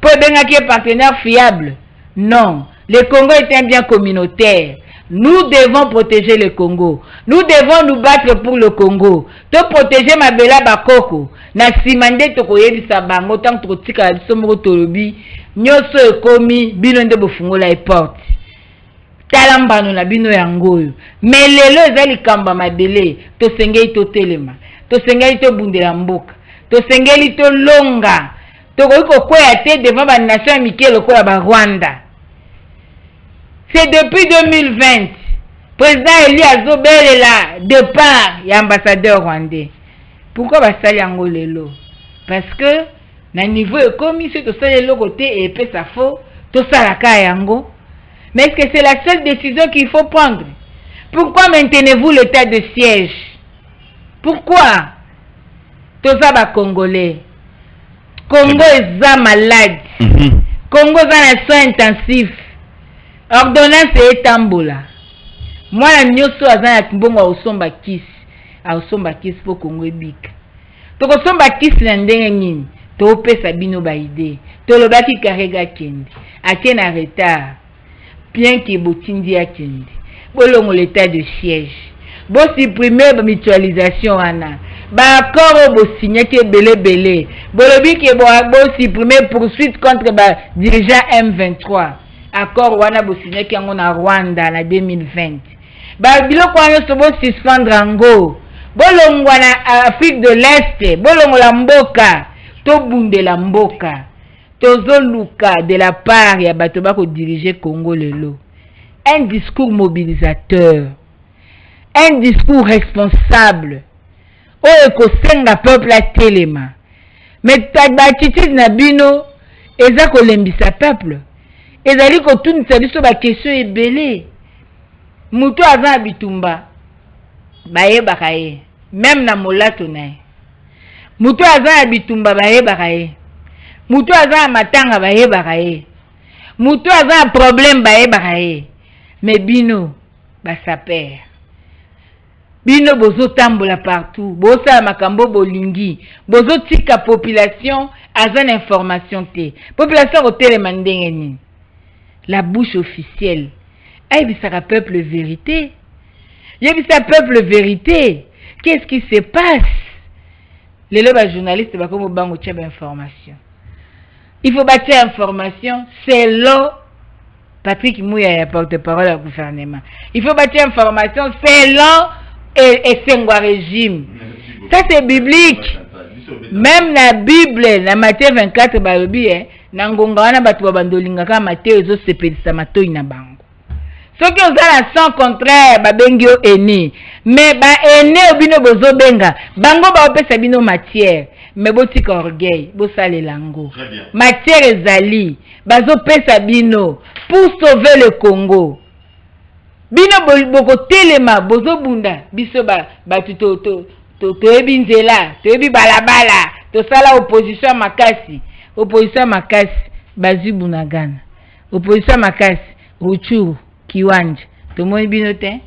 Pour ebenga qui est partenaire fiable. Non, le Congo est un bien communautaire. Nous devons protéger le Congo. Nous devons nous battre pour le Congo. To protéger Mabela Bakoko. Na simande to koyebisa bango tant to tika biso moko tolobi nyoso ekomi bino nde bofungola e porte. Talambano na bino yangoyo. Mais lelo ezali kamba mabele to sengeli to telema. To sengeli to bundela mboka. To sengeli to longa. To koiko kwea te devant ba nation amicale lokola ba Rwanda. C'est depuis 2020. Président Eli Azobele la départ ya ambassadeur rwandais. Pourquoi ba sali yango lelo? Parce que na niveau ekomi se to sali lelo côté et pe sa faux to salaka yango. Mais est-ce que c'est la seule décision qu'il faut prendre? Pourquoi maintenez-vous l'état de siège? Pourquoi? Tozaba Congolais. Congo est malade. Congo est en soins intensifs. Ordonnance est tambola. Moi, la nyoso azana timbongo a osomba kiss. A osomba kiss pour Congo ebik. Toko somba kiss na ndenge nini. To pesa bino ba idée. To lobaki karega kendi. Atienne en retard. Bien que botindi a kendi. Bolongo l'état de siège. Bo supprimer ba mutualisation ana. Ba accord bo signé ke belé. Bolobi ke bo supprimer poursuite contre ba dirigeant M23. Accord wana bo signé ke ngo na Rwanda na 2020. Ba biloko wana so bo suspendre ngo. Bolongo na Afrique de l'Est, bolongo la mboka, to bunde la mboka. Tozo luka de la part ya bato bako diriger Congo lelo. Un discours mobilisateur. Un discours responsable. Oyo kosenga peuple a telema. Mais attitude na bino eza kolembisa peuple. Ezali kotunisa biso ba question ebele. Mutu aza bitumba. Bayebaka ye. Même na molato na ye. Mutu aza bitumba bayebaka ye. Mutu aza matanga bayebaka ye. Mutu aza problème bayebaka ye. Mais bino basaper. Bino bozo tambola partout. Bosa makambo bolingi. Bozo tika population aza information te. Population hôtel mandengeni. La bouche officielle. Aïe bisaka peuple vérité. Yebisa peuple vérité. Qu'est-ce qui se passe? Les journalistes va comme bango tchèbe information. Il faut bâtir information selon Patrick Mouya, porte-parole du gouvernement. Il faut bâtir information selon et Sengwa régime. Ça c'est biblique. Même la Bible, la Matthieu 24 balobi na ngonga wana batu bandolinga ka Matthieu ezo sepelisa matoi na bango. Ce qui ont la sans contraire babengi o eni. Mais ba ene obino bozo benga. Bango ba opesa bino matière. Mais botika orgueil, bo sale lango. Matière ezali, bazo pesa bino pour sauver le Congo. Bino boko telema bozo bunda biso ba to ebinzela, to ebi balabala, to sala opposition makasi. Opposition makasi bazu bunagana. Opposition makasi Ruchuru Kiwanja. To moi bino te.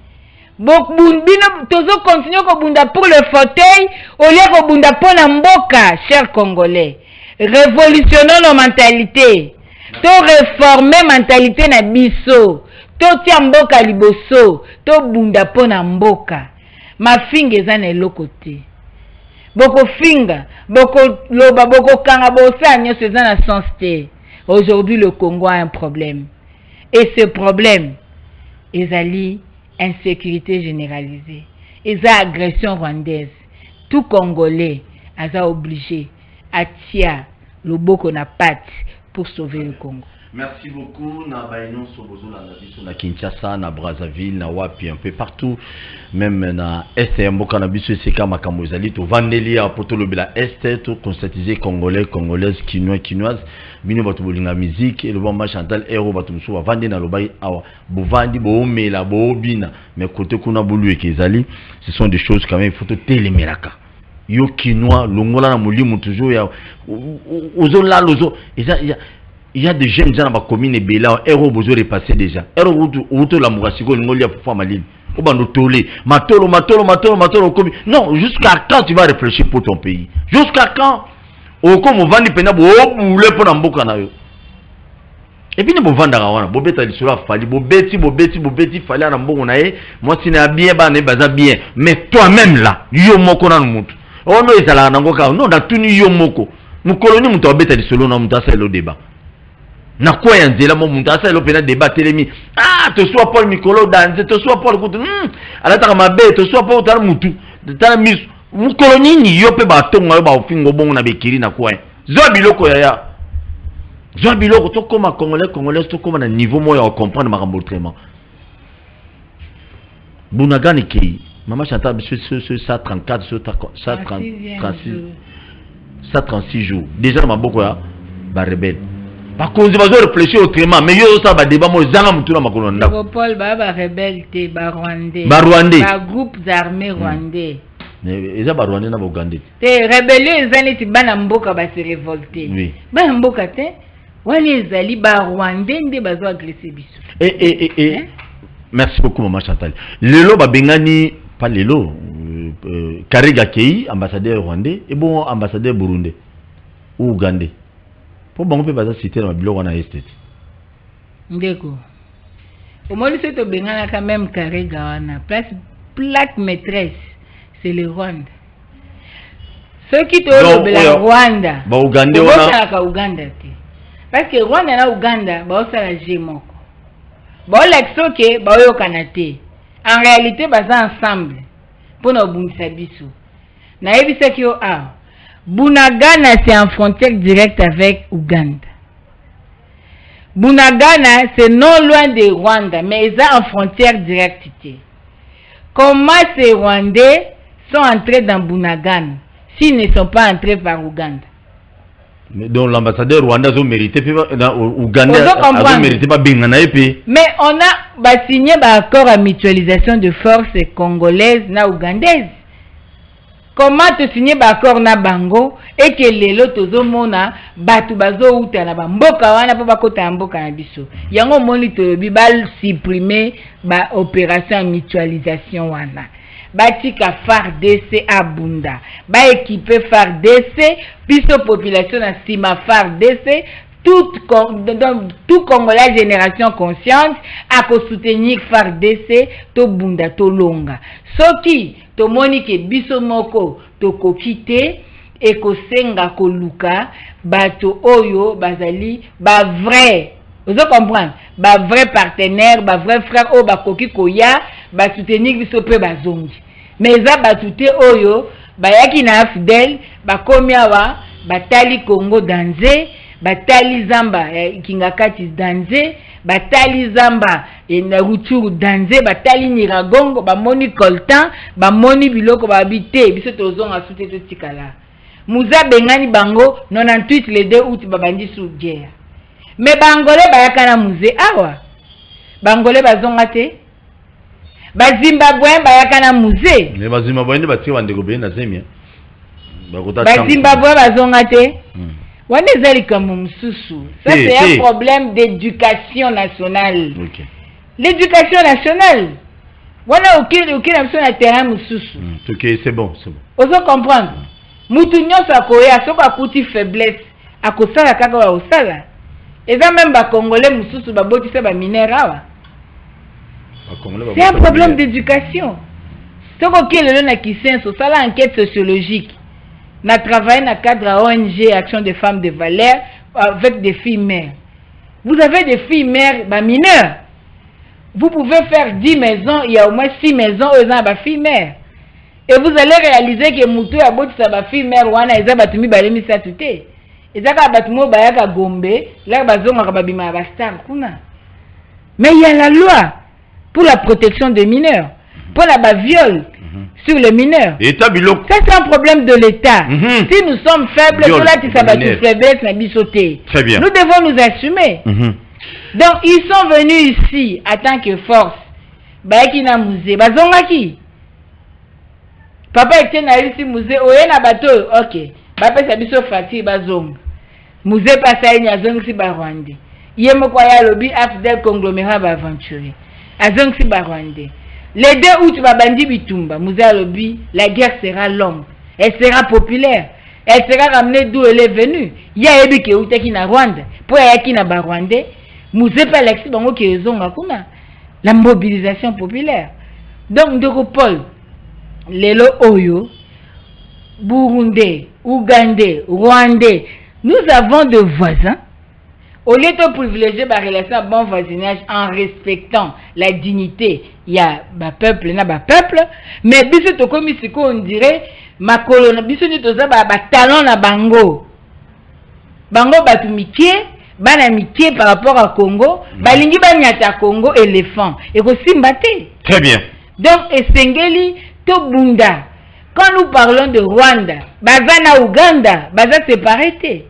Bok bino tozo continue ko bunda pour le fauteuil au lieu ko bunda pour na mboka, chers Congolais. Révolutionnons nos mentalités. To réformer mentalité na biso. To tia mboka liboso. To bunda pour na mboka. mafinga eza na eloko te boko finga boko loba boko kanga bosa nyonso eza na sens te. Aujourd'hui le Congo a un problème et ce problème ezali insécurité généralisée, eza agression rwandaise. Tout Congolais aza obligé à tia loboko na patte pour sauver le Congo. Merci beaucoup. Na Baïnon Sobozo, na Kinshasa, na Brazzaville, na Wapi, un peu partout. Même na Est, Mboka na Biso, Seka, Makamozali, to Vandeli, à Poto Lobela Est, to constatisé Congolais, Congolaises, Quinois, Quinoises, Bino Batuboli la musique, et le bon Chantal, Héro Batumso, Vandi na Lobaï, Awa, Bovandi, Boomela, Boobina, mais côté Kuna Boulu et Kezali, ce sont des choses quand même, il faut te télémeraka. Yo Quinois, Longola na Moulimu, toujours, ya, Ozo la, Lozo, il y a des jeunes gens dans la commune et Béla, Héro Bozo est passé déjà. Héro Outo la Mourasigo, Ngolia pour faire Maline. Au bando tolé, matolo, comme. Non, jusqu'à quand tu vas réfléchir pour ton pays? Jusqu'à quand? Au comme on vend des pénables, au boulot pour n'amboka na yo. Et puis nous vendre à wana, bobeta lisura fali, bobeti, fali à n'amboka na ye. Moi si n'a bien, bah n'est pas bien. Mais toi-même là, yo moko na n'umutu. Oh non, ils allaient n'angoka, non, dans tout yo moko. Nous colonies nous t'obeta lisolo na muta c'est le débat. Na quoi yanzela mo munta sa lopena débat telemi ah te soit Paul Mikolo danze te soit Paul kutu ala ta mabe te soit Paul ta mutu ta mis mu koloni ni yo pe ba tonga ba ofingo bongo na bekiri na quoi zo biloko zo biloko to koma congolais to koma na niveau moya o comprendre makambo traitement bunagani ki mama chanta biso ce 134 ce 136 jours déjà maboko ya ba rebelle. Par contre, ils vont réfléchir autrement, mais yo ça va débat moi zanga mutuna makolo nda. Paul ba rebelle te ba rwandais. Ba groupes armés rwandais. Mais ils ba rwandais na bogandais. Te rébellion ezali ti bana mboka ba se révolter. Oui. Bana mboka te wali ezali ba rwandais nde bazo agresser biso. Merci beaucoup maman Chantal. Lelo ba bengani pas lelo Kariga Kei ambassadeur rwandais et bon ambassadeur burundais ou ougandais. Pour bon, on peut pas citer dans le bureau on a esté. Ndeko. Au moins, c'est au Bengala quand même carré Gawana. Plaque maîtresse, c'est le Rwanda. Ceux qui te le Rwanda. Bah Ouganda on a Ouganda. Parce que Rwanda na Ouganda, bah ça la gémoko. Bah l'exoke, bah yo kanate. En réalité, bah ça ensemble. Pour nos bunsabisu. Na ebisa ki yo a. Bunagana, c'est en frontière directe avec Ouganda. Bunagana, c'est non loin de Rwanda, mais ils sont en frontière directe. Comment ces Rwandais sont entrés dans Bunagana s'ils ne sont pas entrés par Ouganda? Mais donc l'ambassadeur rwandais a mérité, Ouganda a mérité pas Bengana et puis. Mais on a signé un accord à mutualisation de forces congolaises na ougandaises. Comment te signer l'accord na bango et que les lotos mona batu bazo uta na mboka wana pa bakota mboka na biso. Yango moni to bibal supprimer ba opération mutualisation wana. Batika FARDC abunda. Ba équiper FARDC biso population na sima FARDC tout Congolais génération consciente à soutenir FARDC to bunda to longa. Soki to monike biso moko to kokite et ko senga ko luka bato oyo bazali ba vrai. Vous comprenez? Ba vrai partenaire, ba vrai frère o ba koki koya ba soutenir biso pe bazongi. Mais za batute oyo ba yaki na fidèle ba komiawa batali Congo danze batali zamba kingakati danze batali zamba na Ruchuru danze batali Nyiragongo bamoni coltan bamoni biloko babite biso tozonga sute to tikala muza bengani bango 98 le 2 août babandi sous guerre mais bangolais bayaka na musée awa bangolais bazonga te bazimbabwe bayaka na musée mais bazimbabwe ndi batiki bandeko be na zemia bazimbabwe bazonga te. Ça c'est un problème d'éducation nationale. Okay. L'éducation nationale. Voilà aucun sur le terrain mususu. Ok, c'est bon. Vous comprendre. Mutunyo sakoya soka kuti faiblesse akosala kaka wa osala. Et ça même ba congolais mususu ba botisa ba minera wa. C'est un problème d'éducation. Ce qui est le Kisenso, ça l'enquête sociologique. On a travaillé dans le cadre de ONG Action des femmes de valeur avec des filles mères. Vous avez des filles mères mineures. Vous pouvez faire 10 maisons, il y a au moins 6 maisons où il y a des filles mères. Et vous allez réaliser que Moutou a beau sa fille mère ou ana eza batumi balemi sa tuté. Eza ka batumo bayaka Gombe, là bazonga ka babima ba star kuna. Mais il y a la loi pour la protection des mineurs, pour la viol sur les mineurs. État bilok. Ça c'est un problème de l'État. Si nous sommes faibles, tout là tu sabatu faiblesse na bisoté. Très bien. Nous devons nous assumer. Donc ils sont venus ici en tant que force. Bayaki na musée, bazonga ki. Papa était na ici musée, oye na bateau, ok. Papa sabiso fati bazong. Musée passé ni azong si Rwandais. Yemo kwa ya lobby afdel conglomérat ba aventurier. Azong si Rwandais. Les 2 août babandi bitumba, musée lobby, la guerre sera longue. Elle sera populaire. Elle sera ramenée d'où elle est venue. Ya ebi ke utaki na Rwanda, pour yaki na ba Rwandais. Musée pa lexi bango ke zonga kuna. La mobilisation populaire. Donc de Paul Lelo Oyo, Burundais, Ougandais, Rwandais, nous avons de voisins. Au lieu de privilégier la relation de bon voisinage en respectant la dignité, il y a un peuple, il y a un peuple, mais biso comme ici on dirait ma colonne, biso ni toza ba talon na bango. Bango batu mikie, bana mikie par rapport à Congo, balingi banyata Congo éléphant et ko simbate. Très bien. Donc esengeli to bunda. Quand nous parlons de Rwanda, baza na Uganda, baza séparé.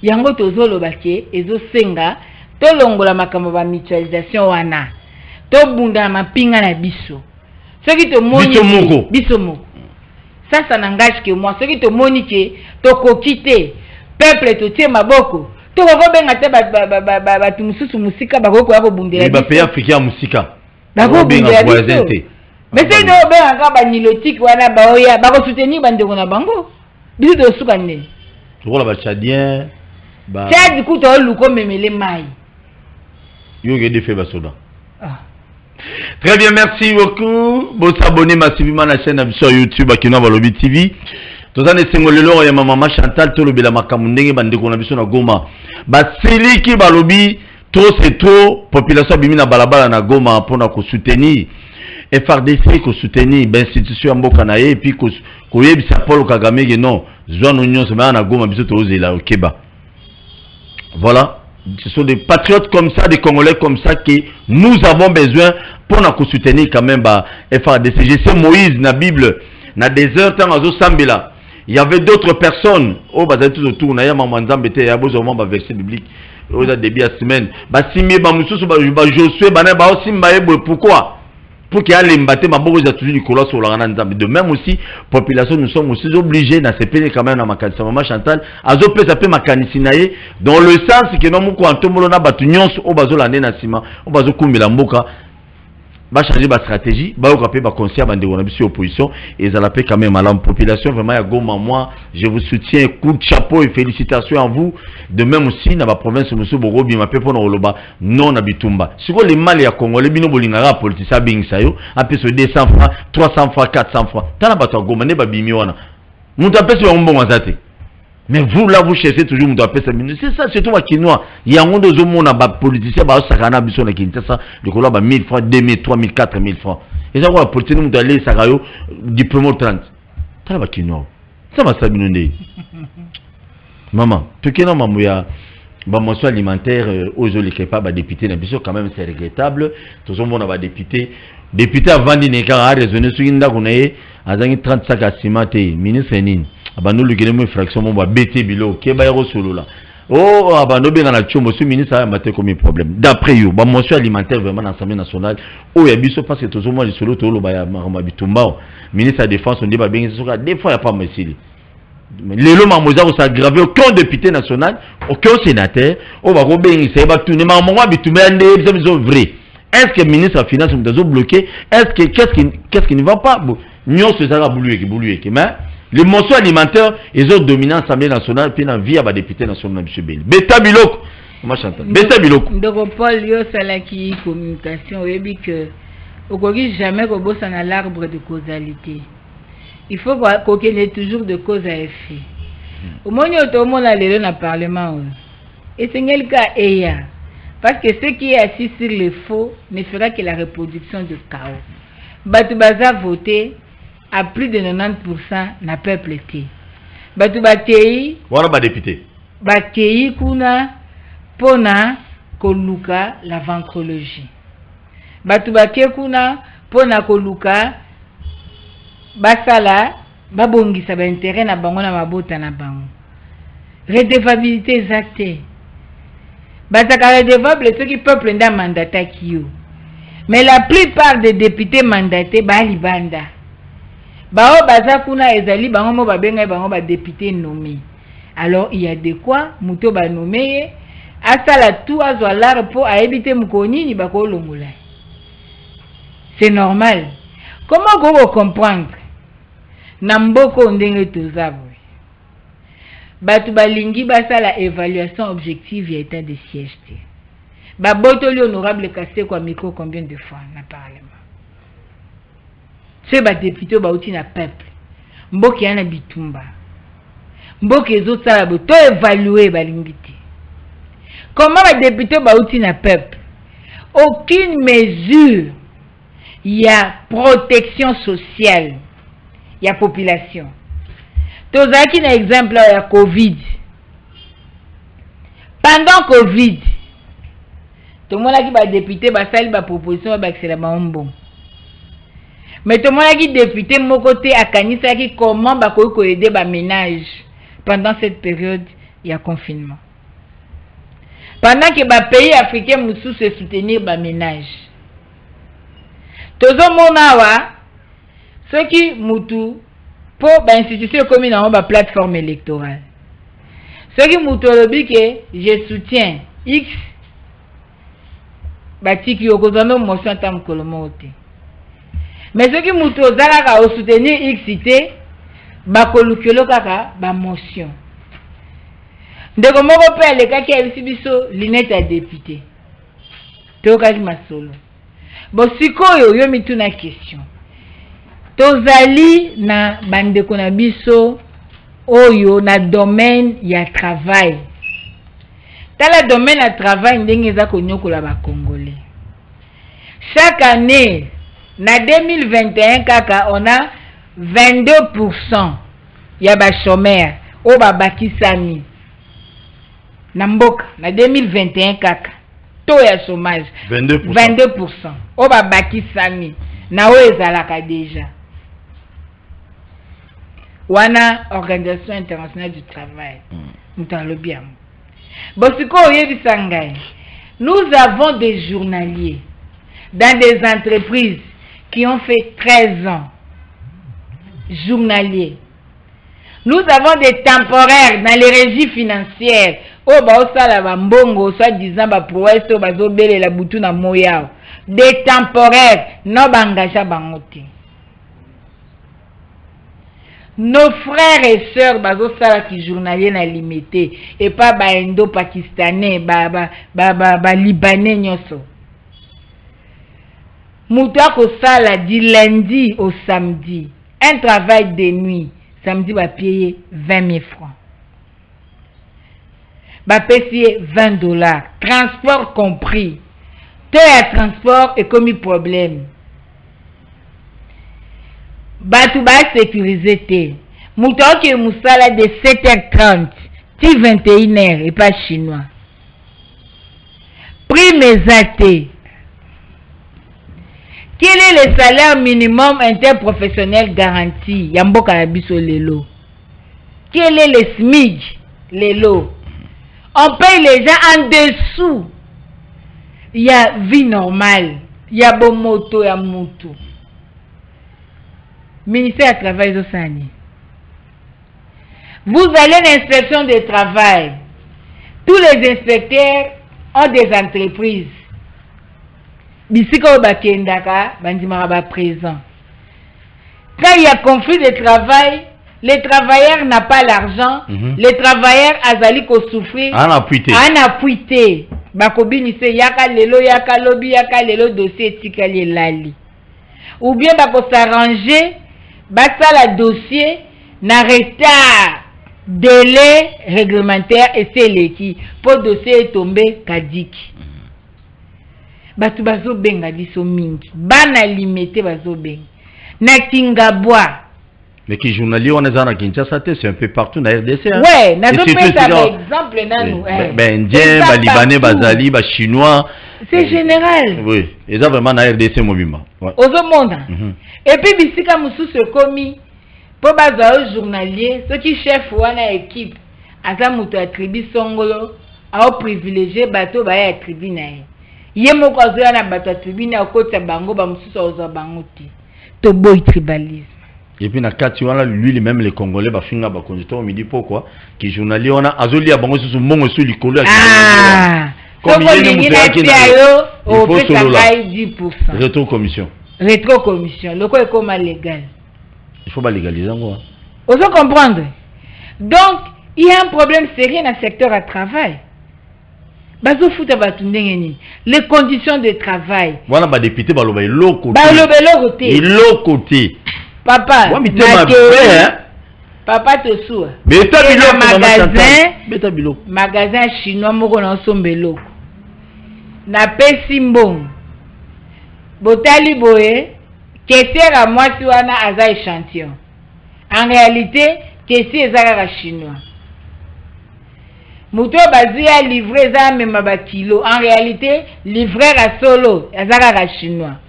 Yango tozolo bake ezo senga to longola makambo ba mutualisation wana. To bunda mapinga na biso. Ce qui te moni biso moko. Ça n'engage que moi. Ce qui te moni ke to kokite peuple to tie maboko. To ko benga te ba tumususu musika bakoko ya bundela. Ba pays africain musika. Ba ko bundela biso. Mais c'est no benga ka ba nilotique wana ba oya ba ko soutenir bandeko na bango. Biso to suka nene. Tokola ba tchadien. Tchad du coup to luko memele mai. Yo ge de fait basoda. Très bien, merci beaucoup. Vous abonnez massivement à la chaîne sur YouTube Akinoa Balobi TV. Tout ça n'est sengolelo ya maman Chantal to lobela makamundenge bandeko na biso na Goma. Ba seliki balobi trop c'est trop population bimina balabala na Goma pour na ko soutenir FRDC ko soutenir l'institution mboka na ye puis ko yebisa Paul Kagame que non, zwa no nyonso na Goma biso to ozela okeba. Voilà. Ce sont des patriotes comme ça, des Congolais comme ça que nous avons besoin pour nous soutenir quand même FARDC. Je sais Moïse, dans la Bible, dans des heures, il y avait d'autres personnes. Oh, bah, tout autour, il y a un verset biblique. Au début de la semaine. Pourquoi? Pour qu'il y ait les mbatés, de même aussi, population, nous sommes aussi obligés dans ces pays quand même dans ma maman Chantal, à zopé ça peut ma canisinaye, dans le sens que nous avons un tomolona batunyons au bazo l'année nasima, au bazo kumbila mboka, va changer ma stratégie, va occuper ma conscience de l'opposition opposition et ça l'appelle quand même à la population vraiment à Goma. Moi je vous soutiens, coup de chapeau et félicitations à vous. De même aussi dans la province monsieur Borobi ma pepo na Oloba non habitumba. Si vous les mal ya Congo les bino bolingara politicien bing sayo après ce 200 francs, 300 francs, 400 francs. Tana bato Goma ne ba bimi wana. Mutu apesi wa mbongo zate. Mais vous là vous cherchez toujours mutu apesi bino. C'est ça surtout wa Kinois. Il y a un de zomona ba politicien ba sakana biso na Kinshasa le kolo ba 1000 francs, 2000, 3000, 4000 francs. Et ça quoi politicien mutu aller sakayo diplôme 30. Tana ba Kinois. Ça va sabino ndé. Maman, tout qui est maman ya ba mention alimentaire aux les pas ba député na biso quand même c'est regrettable. Tout le monde va député avant dîner car a raisonné sur une dagonaye azangi 30 sacs à ciment ministre nini abano lugele mo fraction mo ba BT bilo ke ba yero solo là. Oh abano benga na chombo ce ministre a maté comme problème. D'après yo ba mention alimentaire vraiment dans l'Assemblée nationale oh ya biso parce que tout le monde le solo to lo ba ya bitumba ministre de la défense on dit ba benga soka des fois y a pas mesili. Les lois mamoza ont s'aggravé aucun député national, aucun sénateur, on va rebéir, ça va tourner, mais on va vrai. Est-ce que le ministre de la Finance est bloqué? Est-ce que qu'est-ce qui ne va pas? Nous sommes ça mais les mentions alimentaires, ils ont dominé l'Assemblée nationale, puis la vie à député national, M. Belli. Beta Bilok, comment chanter? Beta Bilok. Donc Paul yo salaki communication, et que okoki jamais kobosa na l'arbre de causalité. Il faut qu'il y ait toujours de cause à effet. Au moment où tout le monde a lelo na parlement, et c'est le cas eya, parce que ce qui est assis sur le faux ne fera que la reproduction de chaos. Batu baza voté à plus de 90% na peuple été. Batu batei voilà ba député batei kuna pona koluka la ventrologie. Batu batei kuna pona koluka basala babongisa ba intérêt na bango na mabota na bango. Redevabilité exacte. Bataka redevable ceux qui peuple nda mandata kiyo. Mais la plupart des députés mandatés ba libanda. Bao baza kuna ezali bango mo babenga bango ba député nommé. Alors il y a de quoi muto ba nommé asala tout azoalar po a éviter mukoni ni bako longola. C'est normal. Comment go comprendre? Namboko ndenge tozabwe. Batu balingi basala évaluation objective ya état de siège. Babotoli honorable cassé kwa micro combien de fois na parlement. C'est ba député ba outi na peuple. Mboki yana bitumba. Mboki ezosala boto évaluer balingi te. Comment ba député ba outi na peuple? Aucune mesure ya protection sociale ya population. Tozaki na exemple ya Covid. Pendant Covid, tout le monde qui va député ba sali ba proposition ba excellent bon. Mais tout le monde qui député mon côté à kanisa qui comment ba ko aider ba ménage pendant cette période il y a confinement. Pendant que ba pays africain musu se soutenir ba ménage. Tozo monawa ceux qui mutu pour ba institution comme dans ba plateforme électorale. Ceux qui mutu lobi que je soutiens X batiki yokozano motion tam kolomote. Mais ceux qui mutu ozalaka au soutenir X té ba kolukelo kaka ba motion. Ndeko moko pe aleka ki abisi biso linete ya député. Toka ki masolo. Bon sikoyo yo mituna question. Tozali na bandeko na biso oyo na domaine ya travail. Dans le domaine du travail, Congolais. Chaque année, en 2021, on a 22% de chômeurs au Babakisami. Namboka, en 2021, taux de chômage 22% au Babakisami. Na ezalaka déjà. Wana Organisation internationale du travail. Bien. Nous avons des journaliers dans des entreprises qui ont fait 13 ans. Journaliers. Nous avons des temporaires dans les régies financières. Des temporaires. Nos frères et sœurs bazo sala ki journalier na limité et pas ba indo pakistanais ba libanais nyoso. Muta ko sala du lundi au samedi. Un travail de nuit, samedi va payer 20 000 francs. Va payer $20. Transport compris. Tout le transport est comme un problème. Batu ba sécurisé te. Mouton qui moussala de 7h30 ti 21h et pas chinois. Prix mesaté. Quel est le salaire minimum interprofessionnel garanti? Yamboka na biso lelo. Quel est le SMIC lelo? On paye les gens en dessous. Il y a vie normale. Il y a bon moto, il y a moto. Ministère du Travail de Sani. Vous allez à l'inspection du travail. Tous les inspecteurs ont des entreprises. Bisiko bakendaka, bandimara ba présent. Quand il y a conflit de travail, les travailleurs n'ont pas l'argent. Les travailleurs azali ko souffrir. En appuité. Bakobini se yaka lelo yaka lobi yaka lelo dossier tikali lali. ou bien s'arranger la dossier na retard délai réglementaire et c'est l'équipe pour dossier est tombé kadiki batu bazo benga biso mingi bana limité bazo benga na Kingabwa. Mais qui journalier on est à Kinshasa, c'est un peu partout dans RDC. Hein? Ouais, na zo pesa exemple na nous. Ben indien, ba libanais, ba zali, ba chinois. C'est général. Oui, et ça vraiment dans RDC mobima. Ouais. Aux monde. Et puis bisika musu se commis pour baza journalier, ceux qui chef wana équipe, asa muto attribu songolo, a privilégié bateau ba attribu na ye. Ye moko azoya na bateau attribu na okota bango ba musu ozo bango ti. To boy tribalisme. Et puis na kati wana lui même les Congolais ba finga ba conducteur on me dit pourquoi qui journalier on a azoli abango sur mongo sur likolo ya comme il y a au fait 10%. Rétro-commission. Rétro-commission. Le quoi est comme légal. Il faut pas légaliser quoi. Vous comprendre. Donc, il y a un problème sérieux dans le secteur à travail. Les conditions de travail. Voilà, bah député, bah l'autre côté. Côté. Papa, papa te soua. Magasin chinois moko na sombelo. Na pesi mbongo. Botali boye, kese à moi si wana aza échantillon. En réalité, kese ezaka chinois. Muto bazi ya livrer za mema ba kilo. En réalité, livrer à solo ezaka chinois.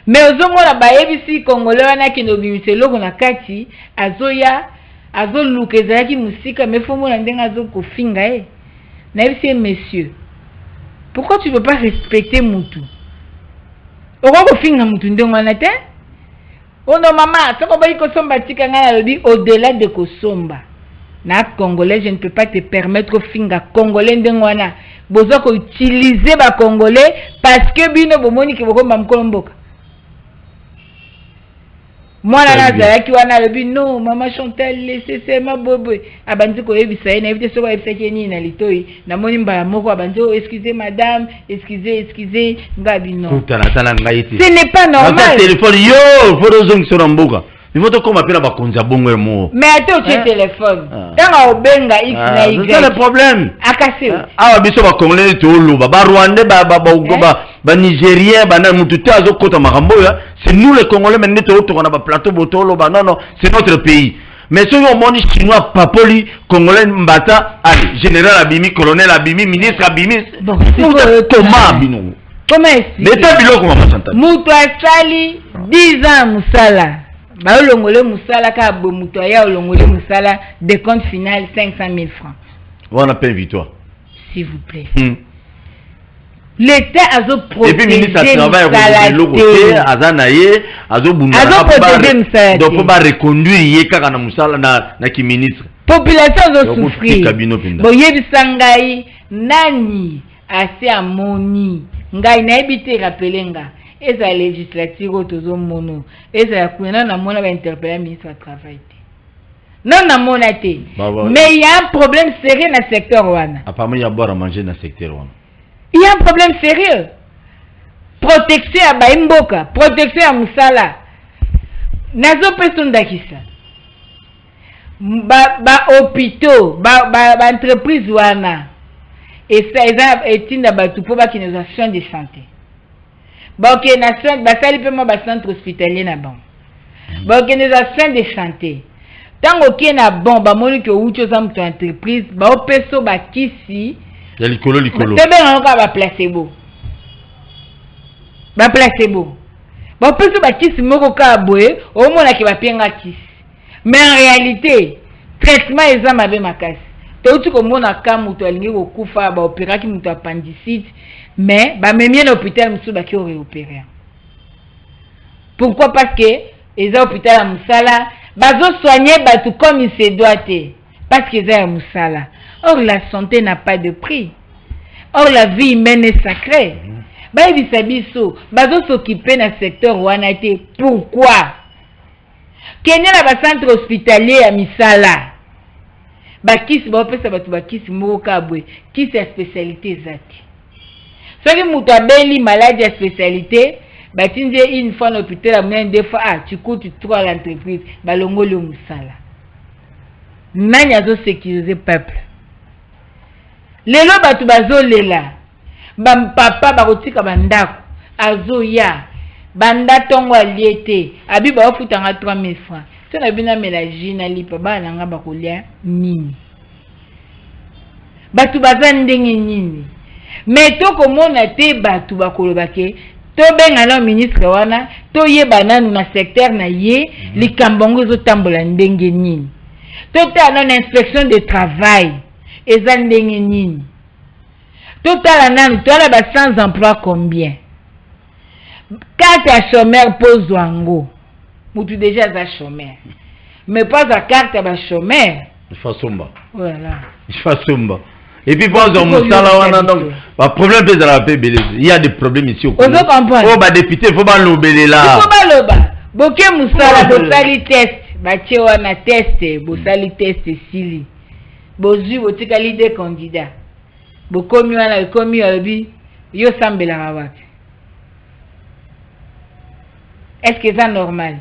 Mais ozomona bayebisi Congolais wana kinobimise loko na kati azoya azoluka ezalaki musika mais faut mona ndenga azokofinga na yebisi messieurs. Pourquoi tu ne peux pas respecter Moutou? Pourquoi tu ne peux pas respecter Moutou? Oh non, maman, au-delà de Kosomba, na Congolais, je ne peux pas te permettre de Congolais ndengwana. Bozo ko utiliser ba Congolais parce que bino bomoni ki boko mamkolomboka. Moi la nazala ki wana lobi non maman Chantal laissez ma bobo abanzi ko yebisa na éviter so ko yebisa ki ni na litoi na moni mbala moko abanzi excusez madame excusez ngabi non. Ce n'est pas normal. Dans téléphone yo faut zong sur mboka. Il faut comme appeler ba konza bongo mo. Mais attends tu téléphone. Tanga obenga x na y. C'est le problème. Akase. Ah biso ba congolais to loba ba rwandais ba nigérien ba na mutu tazo kota makambo ya. C'est nous les Congolais maintenant on a un plateau botolo ba non c'est notre pays. Mais ceux qui ont moni chinois papoli Congolais mbata allez général abimi colonel abimi ministre abimi. Bon, comment abino? Comment est-ce? L'état bilo comment s'entend? Mutu asali 10 ans musala. Ba olongole musala ka bo mutu ya olongole musala de compte final 500 000 francs. On appelle victoire. S'il vous plaît. L'État a protégé. Et puis ministre du travail le côté azanaye donc faut pas reconduire yeka na musala na ki ministre. Population zo souffrir. Bon yebisangai nani assez amoni ngai na ebité rappelenga eza législature tozo mono eza kuna na mona ba interpeller ministre du travail. Non na mona té. Mais il y a un problème sérieux dans le secteur wana. Apparemment il y a boire à manger dans le secteur wana. Il y a un problème sérieux. Protection à Baimboka, protection à Moussala. Nazo person d'Akissa. Hôpitaux, entreprise wana. Et ça, ils ont pour qui nous a soins de santé. Ok, nation, basali pe mo centre hospitalier na bon. Ok, nous a soins de santé. Tant que na bon, ba moni que oucho za mtu entreprise, ba opeso ba kisi. Il y a l'icolo. C'est bien encore ba placebo. Ba placebo. Ba opeso ba kisi moko ka boye, au mona ki ba pienga kisi. Mais en réalité, traitement eza mabe makasi. Tautu ko mona ka mutu alingi ko kufa ba opéra ki mutu appendicite, mais ba memie na hôpital musu ba ki réopérer. Pourquoi? Parce que eza hôpital à Moussala, bazo soigner batu comme il se doit te. Parce que eza à Moussala. Or la santé n'a pas de prix. Or la vie humaine est sacrée. Ba bisabiso, bazo s'occuper na secteur wana te. Pourquoi? Kenya na ba centre hospitalier à Misala. Ba kisi ba pesa batu ba kisi moko kabwe, kisi ya spécialité zati. Soki mutu abeli maladie ya spécialité, batindi une fois l'hôpital amène deux fois tu coûtes trop à l'entreprise balongo le musala nani azo sécuriser peuple lelo batu bazolela papa bakotika bandako azoya banda tongo aliete abi bafutanga 3000 francs so na bina mélange na lipa bana nga bakolia nini batu baza ndenge nini mais to komona te batu bakoloba ke to benga na ministre wana to yeba nanu na secteur na ye likambongo ezotambola ndenge nini to tala na inspection de travail eza ndenge nini to tala nanu toala ba sans emploi combien carte à chômeur pose wango mutu déjà za chômeur mais pas à carte à chômeur il faut somba voilà il faut somba et puis pas dans musala wana donc ba problème de la paix il y a des problèmes ici au Congo oh ba député faut ba lobelela faut ba loba boke musala bosali test ba tie wana test bosali test sili bozui botikali des candidats bokomi wana komi obi yo sambela wapi. Est-ce que c'est normal?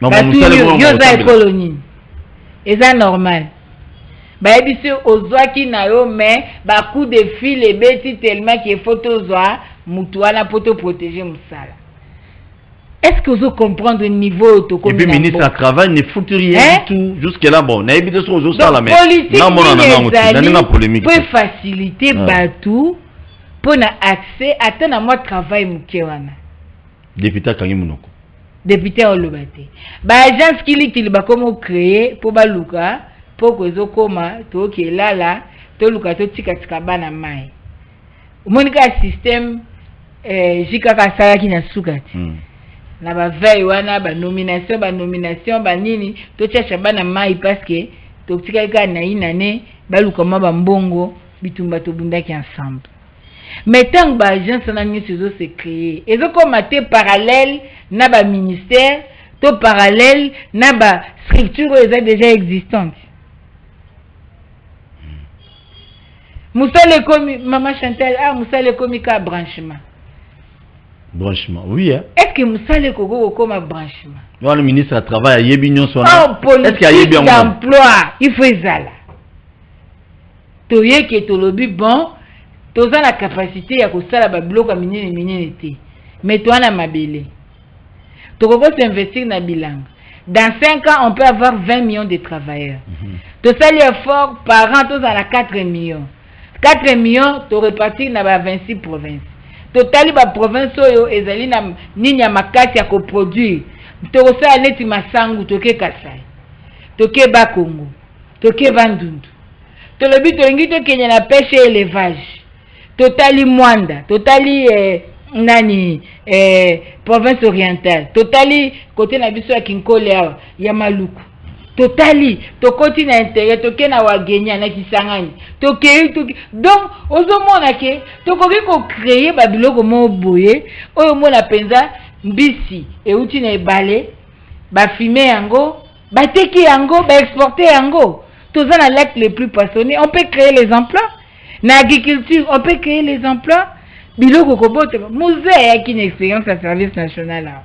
Non, c'est colonie. Et ça normal. Bah et ozwaki na yo mais ba coup de fil et beti tellement que photo zoa mutuana poto protéger musala. Est-ce que vous comprenez le niveau to comme et puis ministre du travail ne fout rien du tout jusque là bon na ebité so zo sala mais na mona polémique peut faciliter batou pour na accès à na moi travail mukewana. Député kangi munoko. Député olobate. Ba agence kili ba komo créer pour baluka pour que zo koma to ke lala to luka to tika bana mai. Monika système jika ka sala ki na sukati. Na ba veille wana ba nomination ba nini to cherche bana mai parce que to tika ka na inane baluka ma ba mbongo bitumba to bundaki ensemble. Mais tant que l'agence n'a se créé, et donc comme parallèle n'a pas ministère, tout parallèle n'a pas structure déjà existante. Moussa le commis, maman Chantal, Moussa le commis qu'à branchement. Branchement, oui. Hein? Est-ce que Moussa le cogo comme un branchement? Non, le ministre a travaillé à Yébignon son. Est-ce qu'il y a Yébignon d'emploi? Il faut ça là. Toye qui est au lobby bon. Tu as la capacité à faire des blocs à mininer. Mais tu as la mabélé. Tu peux s'investir dans le bilan. Dans 5 ans, on peut avoir 20 millions de travailleurs. Tu as l'effort par an, tu as 4 millions. 4 millions, tu repartis dans 26 provinces. Tu as les provinces qui ont produit. Tu as les Masangu, tu as Kasai. Tu as Bakongo. Tu as Bandundu. Tu as le but de la pêche et l'élevage. Totali Mwanda, totali nani province orientale, totali côté na biso ya Kinkole ya Maluku, totali to côté na intérieur to kena wa Genya na Kisangani, to donc ozomona ke to ko créer ba biloko mo boye oyo mona penza mbisi e uti na ebale ba fumer yango, ba teki yango, ba exporter yango. Tous les lacs les plus passionnés, on peut créer les emplois. Dans l'agriculture, on peut créer les emplois. Biloko kobote, musée a une expérience à service national.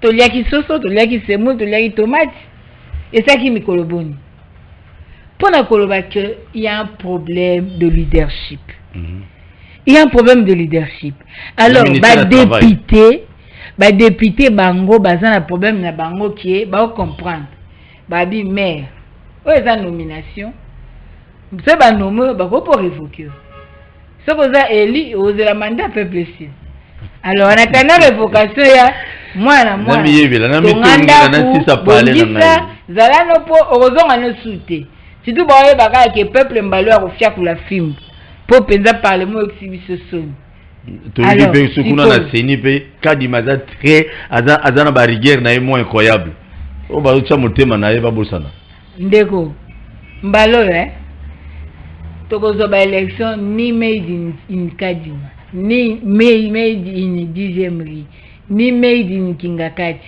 Toliaki soso, toliaki semoule, toliaki tomate. Et ça qui me koloboni. Pour la kolobake, il y a un problème de leadership. Il y a un problème de leadership. Alors, député bango, bazan un problème na bango qui est, ba comprendre. Babi maire, où est la nomination? C'est pas nommé, bah pour révoquer. Ce que ça élu, vous avez la mandat peuple ici. Alors on a quand même révocation ya moi. Zala no po ozonga no souté. Si tu vois baka que peuple mbalo a refia pour la film. Pour penser parlement exhibition son. Alors ce qu'on a na CNP Kadimaza très azana barrière na moins incroyable. O ba ucha motema na eba bolsana. Ndeko. Mbalo Tokozo ba élection ni made in Kadima, ni made in 10e rue, ni made in Kingakati.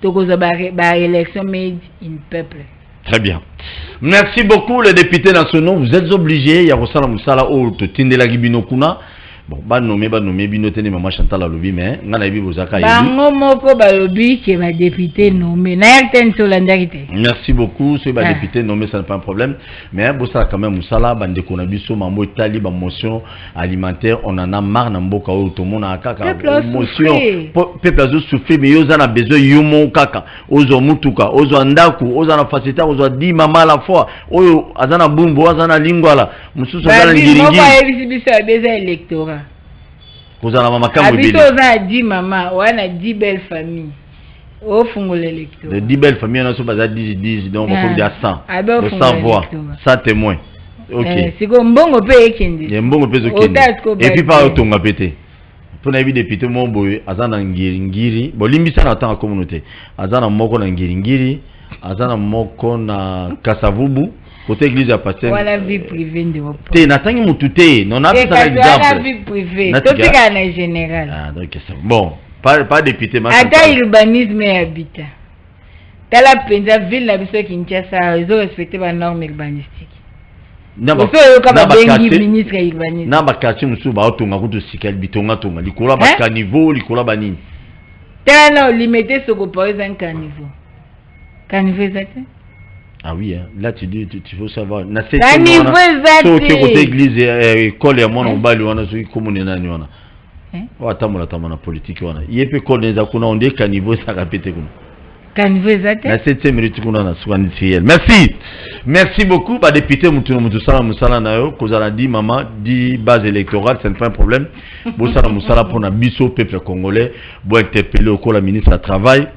Tokozo ba élection made in peuple. Très bien. Merci beaucoup les députés nationaux. Vous êtes obligés, il y a Rosala Moussala ou Tindela Gibino Kuna. bon ba nommé bino tene maman Chantal alobi mais ngana yebi bozaka yebi bango moko balobi ke ba député nommé na RTN solandaki te. Merci beaucoup ce ba député nommé ça n'est pas un problème mais bossa quand même musala bande ko na biso mambo tali ba motion alimentaire on en a marre na mboka o to mona kaka motion peuple azo souffrir mais yoza na besoin yumo kaka ozo mutuka ozo ndaku ozo na facilité ozo di mama à la fois oyo azana bumbu azana lingwala mususu azana ngiringi biso besoin électorat kozala mama kambo bile oza di mama wana di belle famille au fungo l'électorat de 10 belles familles on a so baza 10 donc on peut dire 100 100 voix 100 témoins OK siko mbongo pe ekindi mbongo pe zokindi et puis pas otonga pété pour na bi député mon boy azana ngiri bo limbisa na tant communauté azana moko na ngiri azana moko na Kasavubu côté église à pasteur voilà vie privée de votre te natangi mututé non a ça exemple voilà vie privée tout est en général ah donc c'est bon pas député mais ata urbanisme et habitat tala penza ville na biso Kinshasa ils ont respecté les normes urbanistiques na ba ministre urbanisme na ba quartier musu ba otonga kutu sikal bitonga tonga likola ba caniveau likola ba nini tala no limiter ce que par exemple caniveau exactement. Ah oui, hein. Là tu dis, tu faut savoir. Na c'est côté église, école et moi on bali on a celui comme on est là on a. Oh attends la politique on a. Il peut coller des kuna on dit caniveau ça répéter comme. Caniveau exact. Na 7e minute kuna na souvent ciel. Merci beaucoup ba député mutu musala na yo kozala di maman di base électorale c'est pas un problème. Bo sala musala pour na biso peuple congolais bo interpeller au la ministre du travail.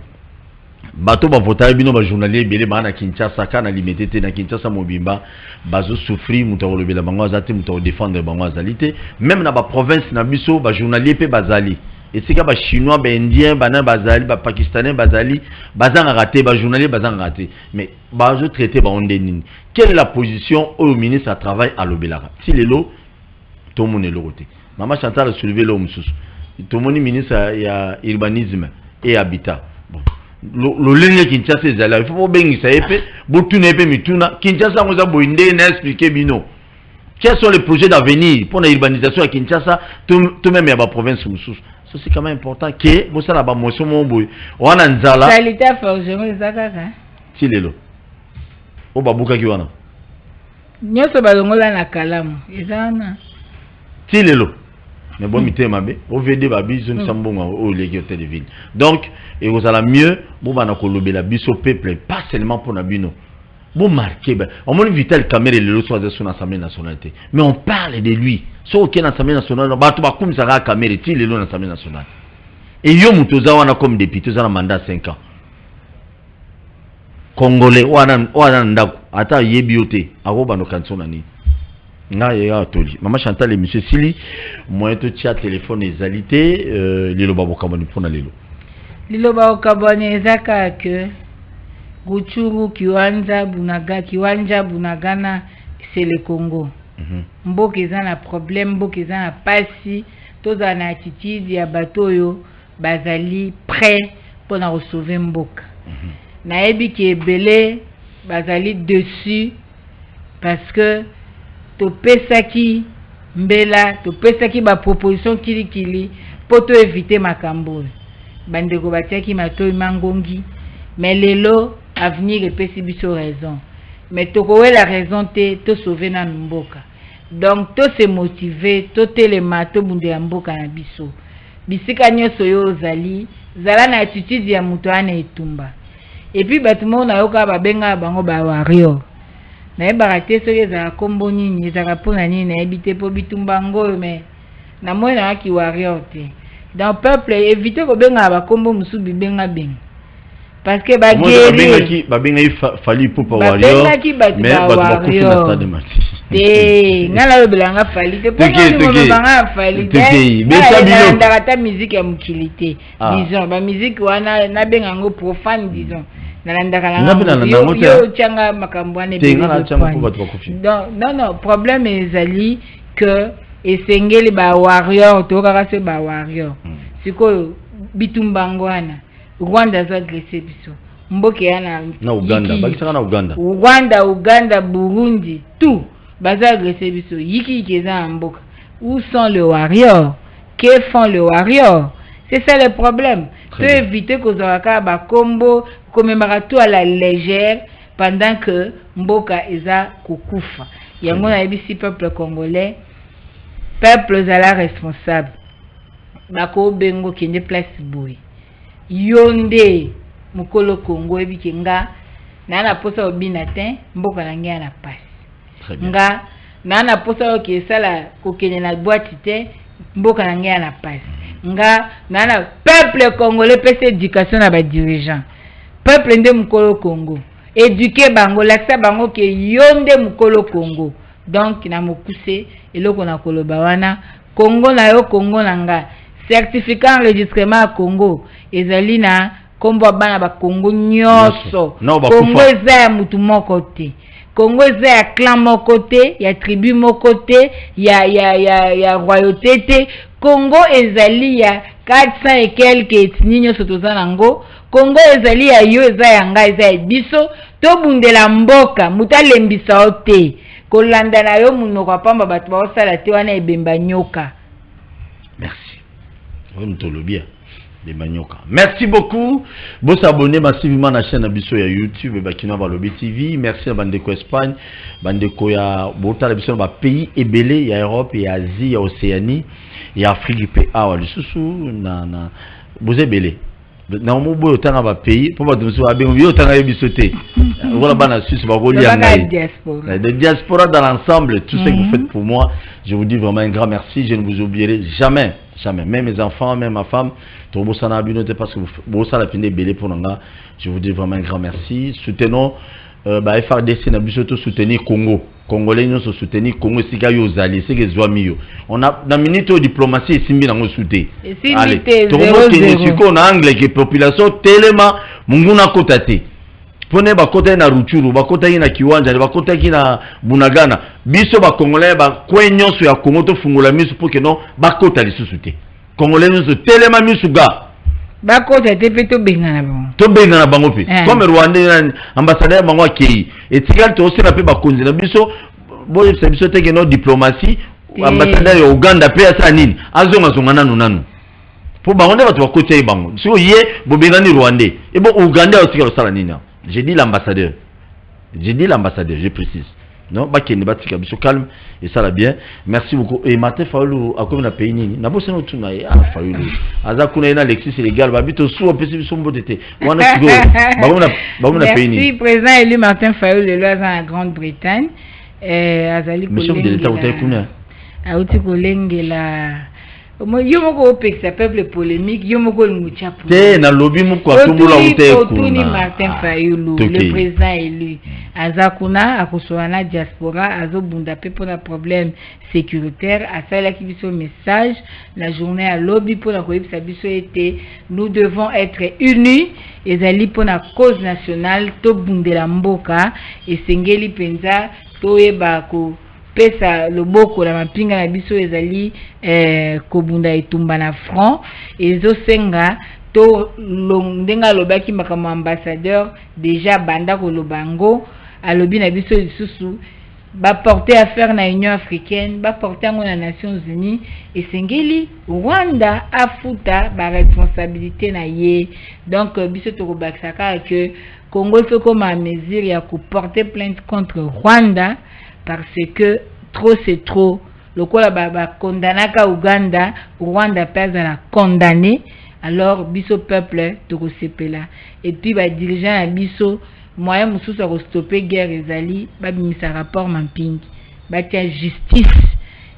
Bato ba voter bino ba journalier belé ba na Kinshasa kana limité te na Kinshasa mobimba bazo souffrir muto lobela bango azati muto défendre bango azalité même na ba province na biso ba journalier pe bazali et c'est ba chinois ba indien ba na bazali ba pakistanais bazali bazanga raté ba journalier bazanga raté mais bazo traiter ba ondeni quelle est la position au ministre du travail à lobela si lelo to mone lokote maman Chantal a soulevé le mususu to moni ministre ya urbanisme et habitat bon le lenge Kinshasa ezala il faut bengisa epe botuna epe mituna Kinshasa ngoza boinde na expliquer bino quels sont les projets d'avenir pour la urbanisation à Kinshasa tout même ya ba province mususu ça c'est quand même important que bo sala ba motion mo boy wana nzala qualité forgeron ezakaka ti lelo o babuka ki wana nyoso balongola na kalamu ezana ti lelo mais bon mité mabe au VD babi zone sambonga au légio téléville donc et vous allez mieux bon bana ko lobela biso peuple pas seulement pour nabino bon marqué ben on monte Vital Kamerhe le soir de son assemblée nationale mais on parle de lui so aucun assemblée nationale ba to ba comme ça Kamerhe ti le lo assemblée nationale et yo mutoza wana comme député za mandat 5 ans congolais wana ndako ata yebiote akoba no kansona ni nga ya toli maman Chantal et monsieur Sili moyen to tia téléphone ezalité lelo babokaboni pona lelo bakaboni ezaka que Guchuru kiwanja bunagana c'est le Congo mboka eza na problème mboka eza na pasi toza na attitude ya batoyo bazali prêt pour na sauver mboka na yebi ki ebele bazali dessus parce que topesaki mbela topesaki ba proposition kilikili pour to éviter makambo bandeko batiaki matoi mangongi mais lelo avenir epesi biso raison mais tokowe la raison te to sauver na mboka donc to se motiver to telema to bunde ya mboka na biso bisika nyonso yo ozali zala na attitude ya muto ana etumba et puis batumo na yoka babenga bango ba warrior na yebaka te soki ezala kombo nini ezalaka mpona nini nayebi te mpo bitumba ngoyo mais na moi nayaki warrior te donc peuple évite kobengaka bakombo mosusu bibenga benga parce que babengaki fali pupa warrior mais bato bakufi na stade mati te nga nalobelanga fali te mponamobanga fali te nalandaka ta musique ya mokili te disons bamusike wana nabenga yango profane disons nalandaka lango yo tianga makambo wana non problème ezali que esengeli ba warrior to kaka se ba warrior sikoyo bitumbango wana Rwanda za agressé biso mboke yana na Uganda bakisaka na Uganda Burundi tout baza agressé biso yiki keza mboka Où sont les warriors? Que font les warriors? C'est ça le problème. Tu peux éviter que Zoraka combo commémore tout à la légère pendant que Mboka Eza Kukufa. Il y a un peuple congolais, peuple zala responsable. Bako bengo kende place boy. Yonde mukolo Congo ebikenga na na posa obinatin Mboka nangia na passe. Nga na na posa okesala kokene na boîte te Mboka nangia na passe. Nga na peuple congolais pese éducation na ba dirigeant. Peuple nde mukolo Congo. Éduquer bango laksa bango ke yonde mukolo Congo. Donc na mokuse eloko na koloba wana Congo na yo Congo nanga certificat enregistrement à Congo ezali na kombo bana ba Congo nyoso. Congo eza ya mutu moko te. Congo eza ya clan moko te, ya tribu moko te, ya royauté te. Congo ezali ya 400 et quelques ethnies nyoso toza nango. Congo ezali ya yo eza ya nga eza ya biso to bundela mboka muta lembisa ote. Kolanda na yo munoko pamba batu ba osala te wana ebemba nyoka. Merci. Merci beaucoup. Vous abonnez massivement à la chaîne Abisso ya YouTube et Bakinois Balobi TV. Merci à Bandeko Espagne, Bandeko ya Bota Abisso ba pays ebelé ya Europe et Asie ya Océanie et Afrique pe awa lisusu na vous ebelé. Na mobo otanga ba pays pour ba dunso ba bengo yo tanga Abisso te. Voilà bana Suisse ba ko lia ngai. De diaspora dans l'ensemble, tout ce que vous faites pour moi, je vous dis vraiment un grand merci, je ne vous oublierai jamais. Jamais, même mes enfants, même ma femme, parce que vous savez belé pour nous. Je vous dis vraiment un grand merci. Soutenons FRDC, soutenir Congo. Congolais nous soutenir Congo, c'est que vous allez, c'est que vous on a la minute de diplomatie et simbi dans soutien. Allez, on a anglais qui population tellement munguna kotate. Pone bakota na Ruchuru, bakota na Kiwanja, bakota na Bunagana. Biso ba Congolais ba kwenyo so ya Congo to fungula misu pour que non bakota lisusu te. Congolais nous telema misu ga. Bakota te pe to bengana bango. To bengana bango pe. Comme Rwanda ambassadeur bango akei. Et tigal to aussi na pe bakonzi na biso boye biso te que non diplomatie ambassadeur ya Uganda pe asa nini. Azonga zongana nanu. Pour bango ba to bakota bango. So ye bo bengani Rwanda. Et bon Uganda aussi ka sala nini. J'ai dit l'ambassadeur. J'ai dit l'ambassadeur, je précise. Non, bah qui n'est pas calme et ça va bien. Merci beaucoup. Et Martin Fayoulou a comme na pays nini. Na bosse no tuna ya Fayoulou. Aza kuna ina Alexis légal ba bito sou opesi biso mbotete. Wana kigo. Ba na pays nini. Merci président élu Martin Fayoulou de la Grande-Bretagne. Azali Monsieur de l'État au Taïkouna. A uti kolengela Yomoko peksa peuple polémique, Yomoko Mouchapu. Na lobby moko atumula Otuni Martin Fayoulou, le président élu. Azakuna akosoana diaspora azobunda pe pour un problème sécuritaire. Asala ki biso message la journée à lobby pour la koyebisa biso été nous devons être unis ezali pour la cause nationale to bundela mboka esengeli penza toyeba ko pesa loboko la mapinga na biso ezali kobunda etumba na front ezo senga to ndenga lobaki makama ambassadeur déjà banda ko lobango alobi na biso lisusu ba porter affaire na Union africaine ba porter ngo na Nations Unies esengeli Rwanda afuta ba responsabilité na ye donc biso to kobakisaka que Congo faut comme à mesure ya ko porter plainte contre Rwanda parce que trop c'est trop. Le quoi ba condamnaka Uganda, Rwanda pèse à la condamner. Alors biso peuple to sepela. Et puis ba dirigeant à biso moyen mususu a stopper guerre ezali ba bimisa rapport mapping. Ba tia justice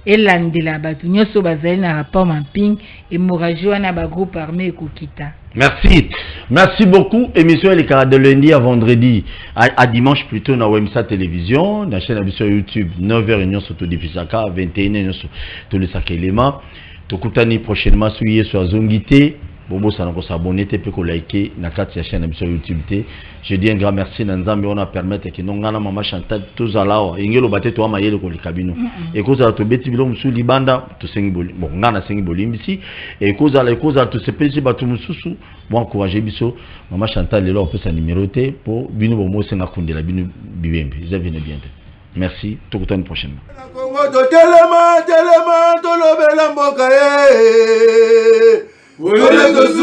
et landela ba tunyoso bazali na rapport mapping et morajo na ba groupe armé ekokita. Merci. Merci beaucoup. Émission elle est de lundi à vendredi à dimanche plutôt na Wemsa Télévision, na chaîne émission YouTube 9h union sur Todifisaka 21h sur tous les sacs éléments. Tokutani prochainement sur Zongité. Bobo ça n'a s'abonner te pe ko liker na kati ya chaîne émission YouTube te. Je dis un grand merci na Nzambe on a permettre que nongana mama Chantal tozalawa ingelo bate to amayele ko likabino. Et koza to beti bilo musu libanda to sengi boli. Bon ngana sengi boli mbisi et koza to sepesi batu mususu bon encourager biso mama Chantal lelo on peut sa numéro te pour bino bomo senga kundela bino bibembe. Ils viennent bien. Merci, tout le prochainement.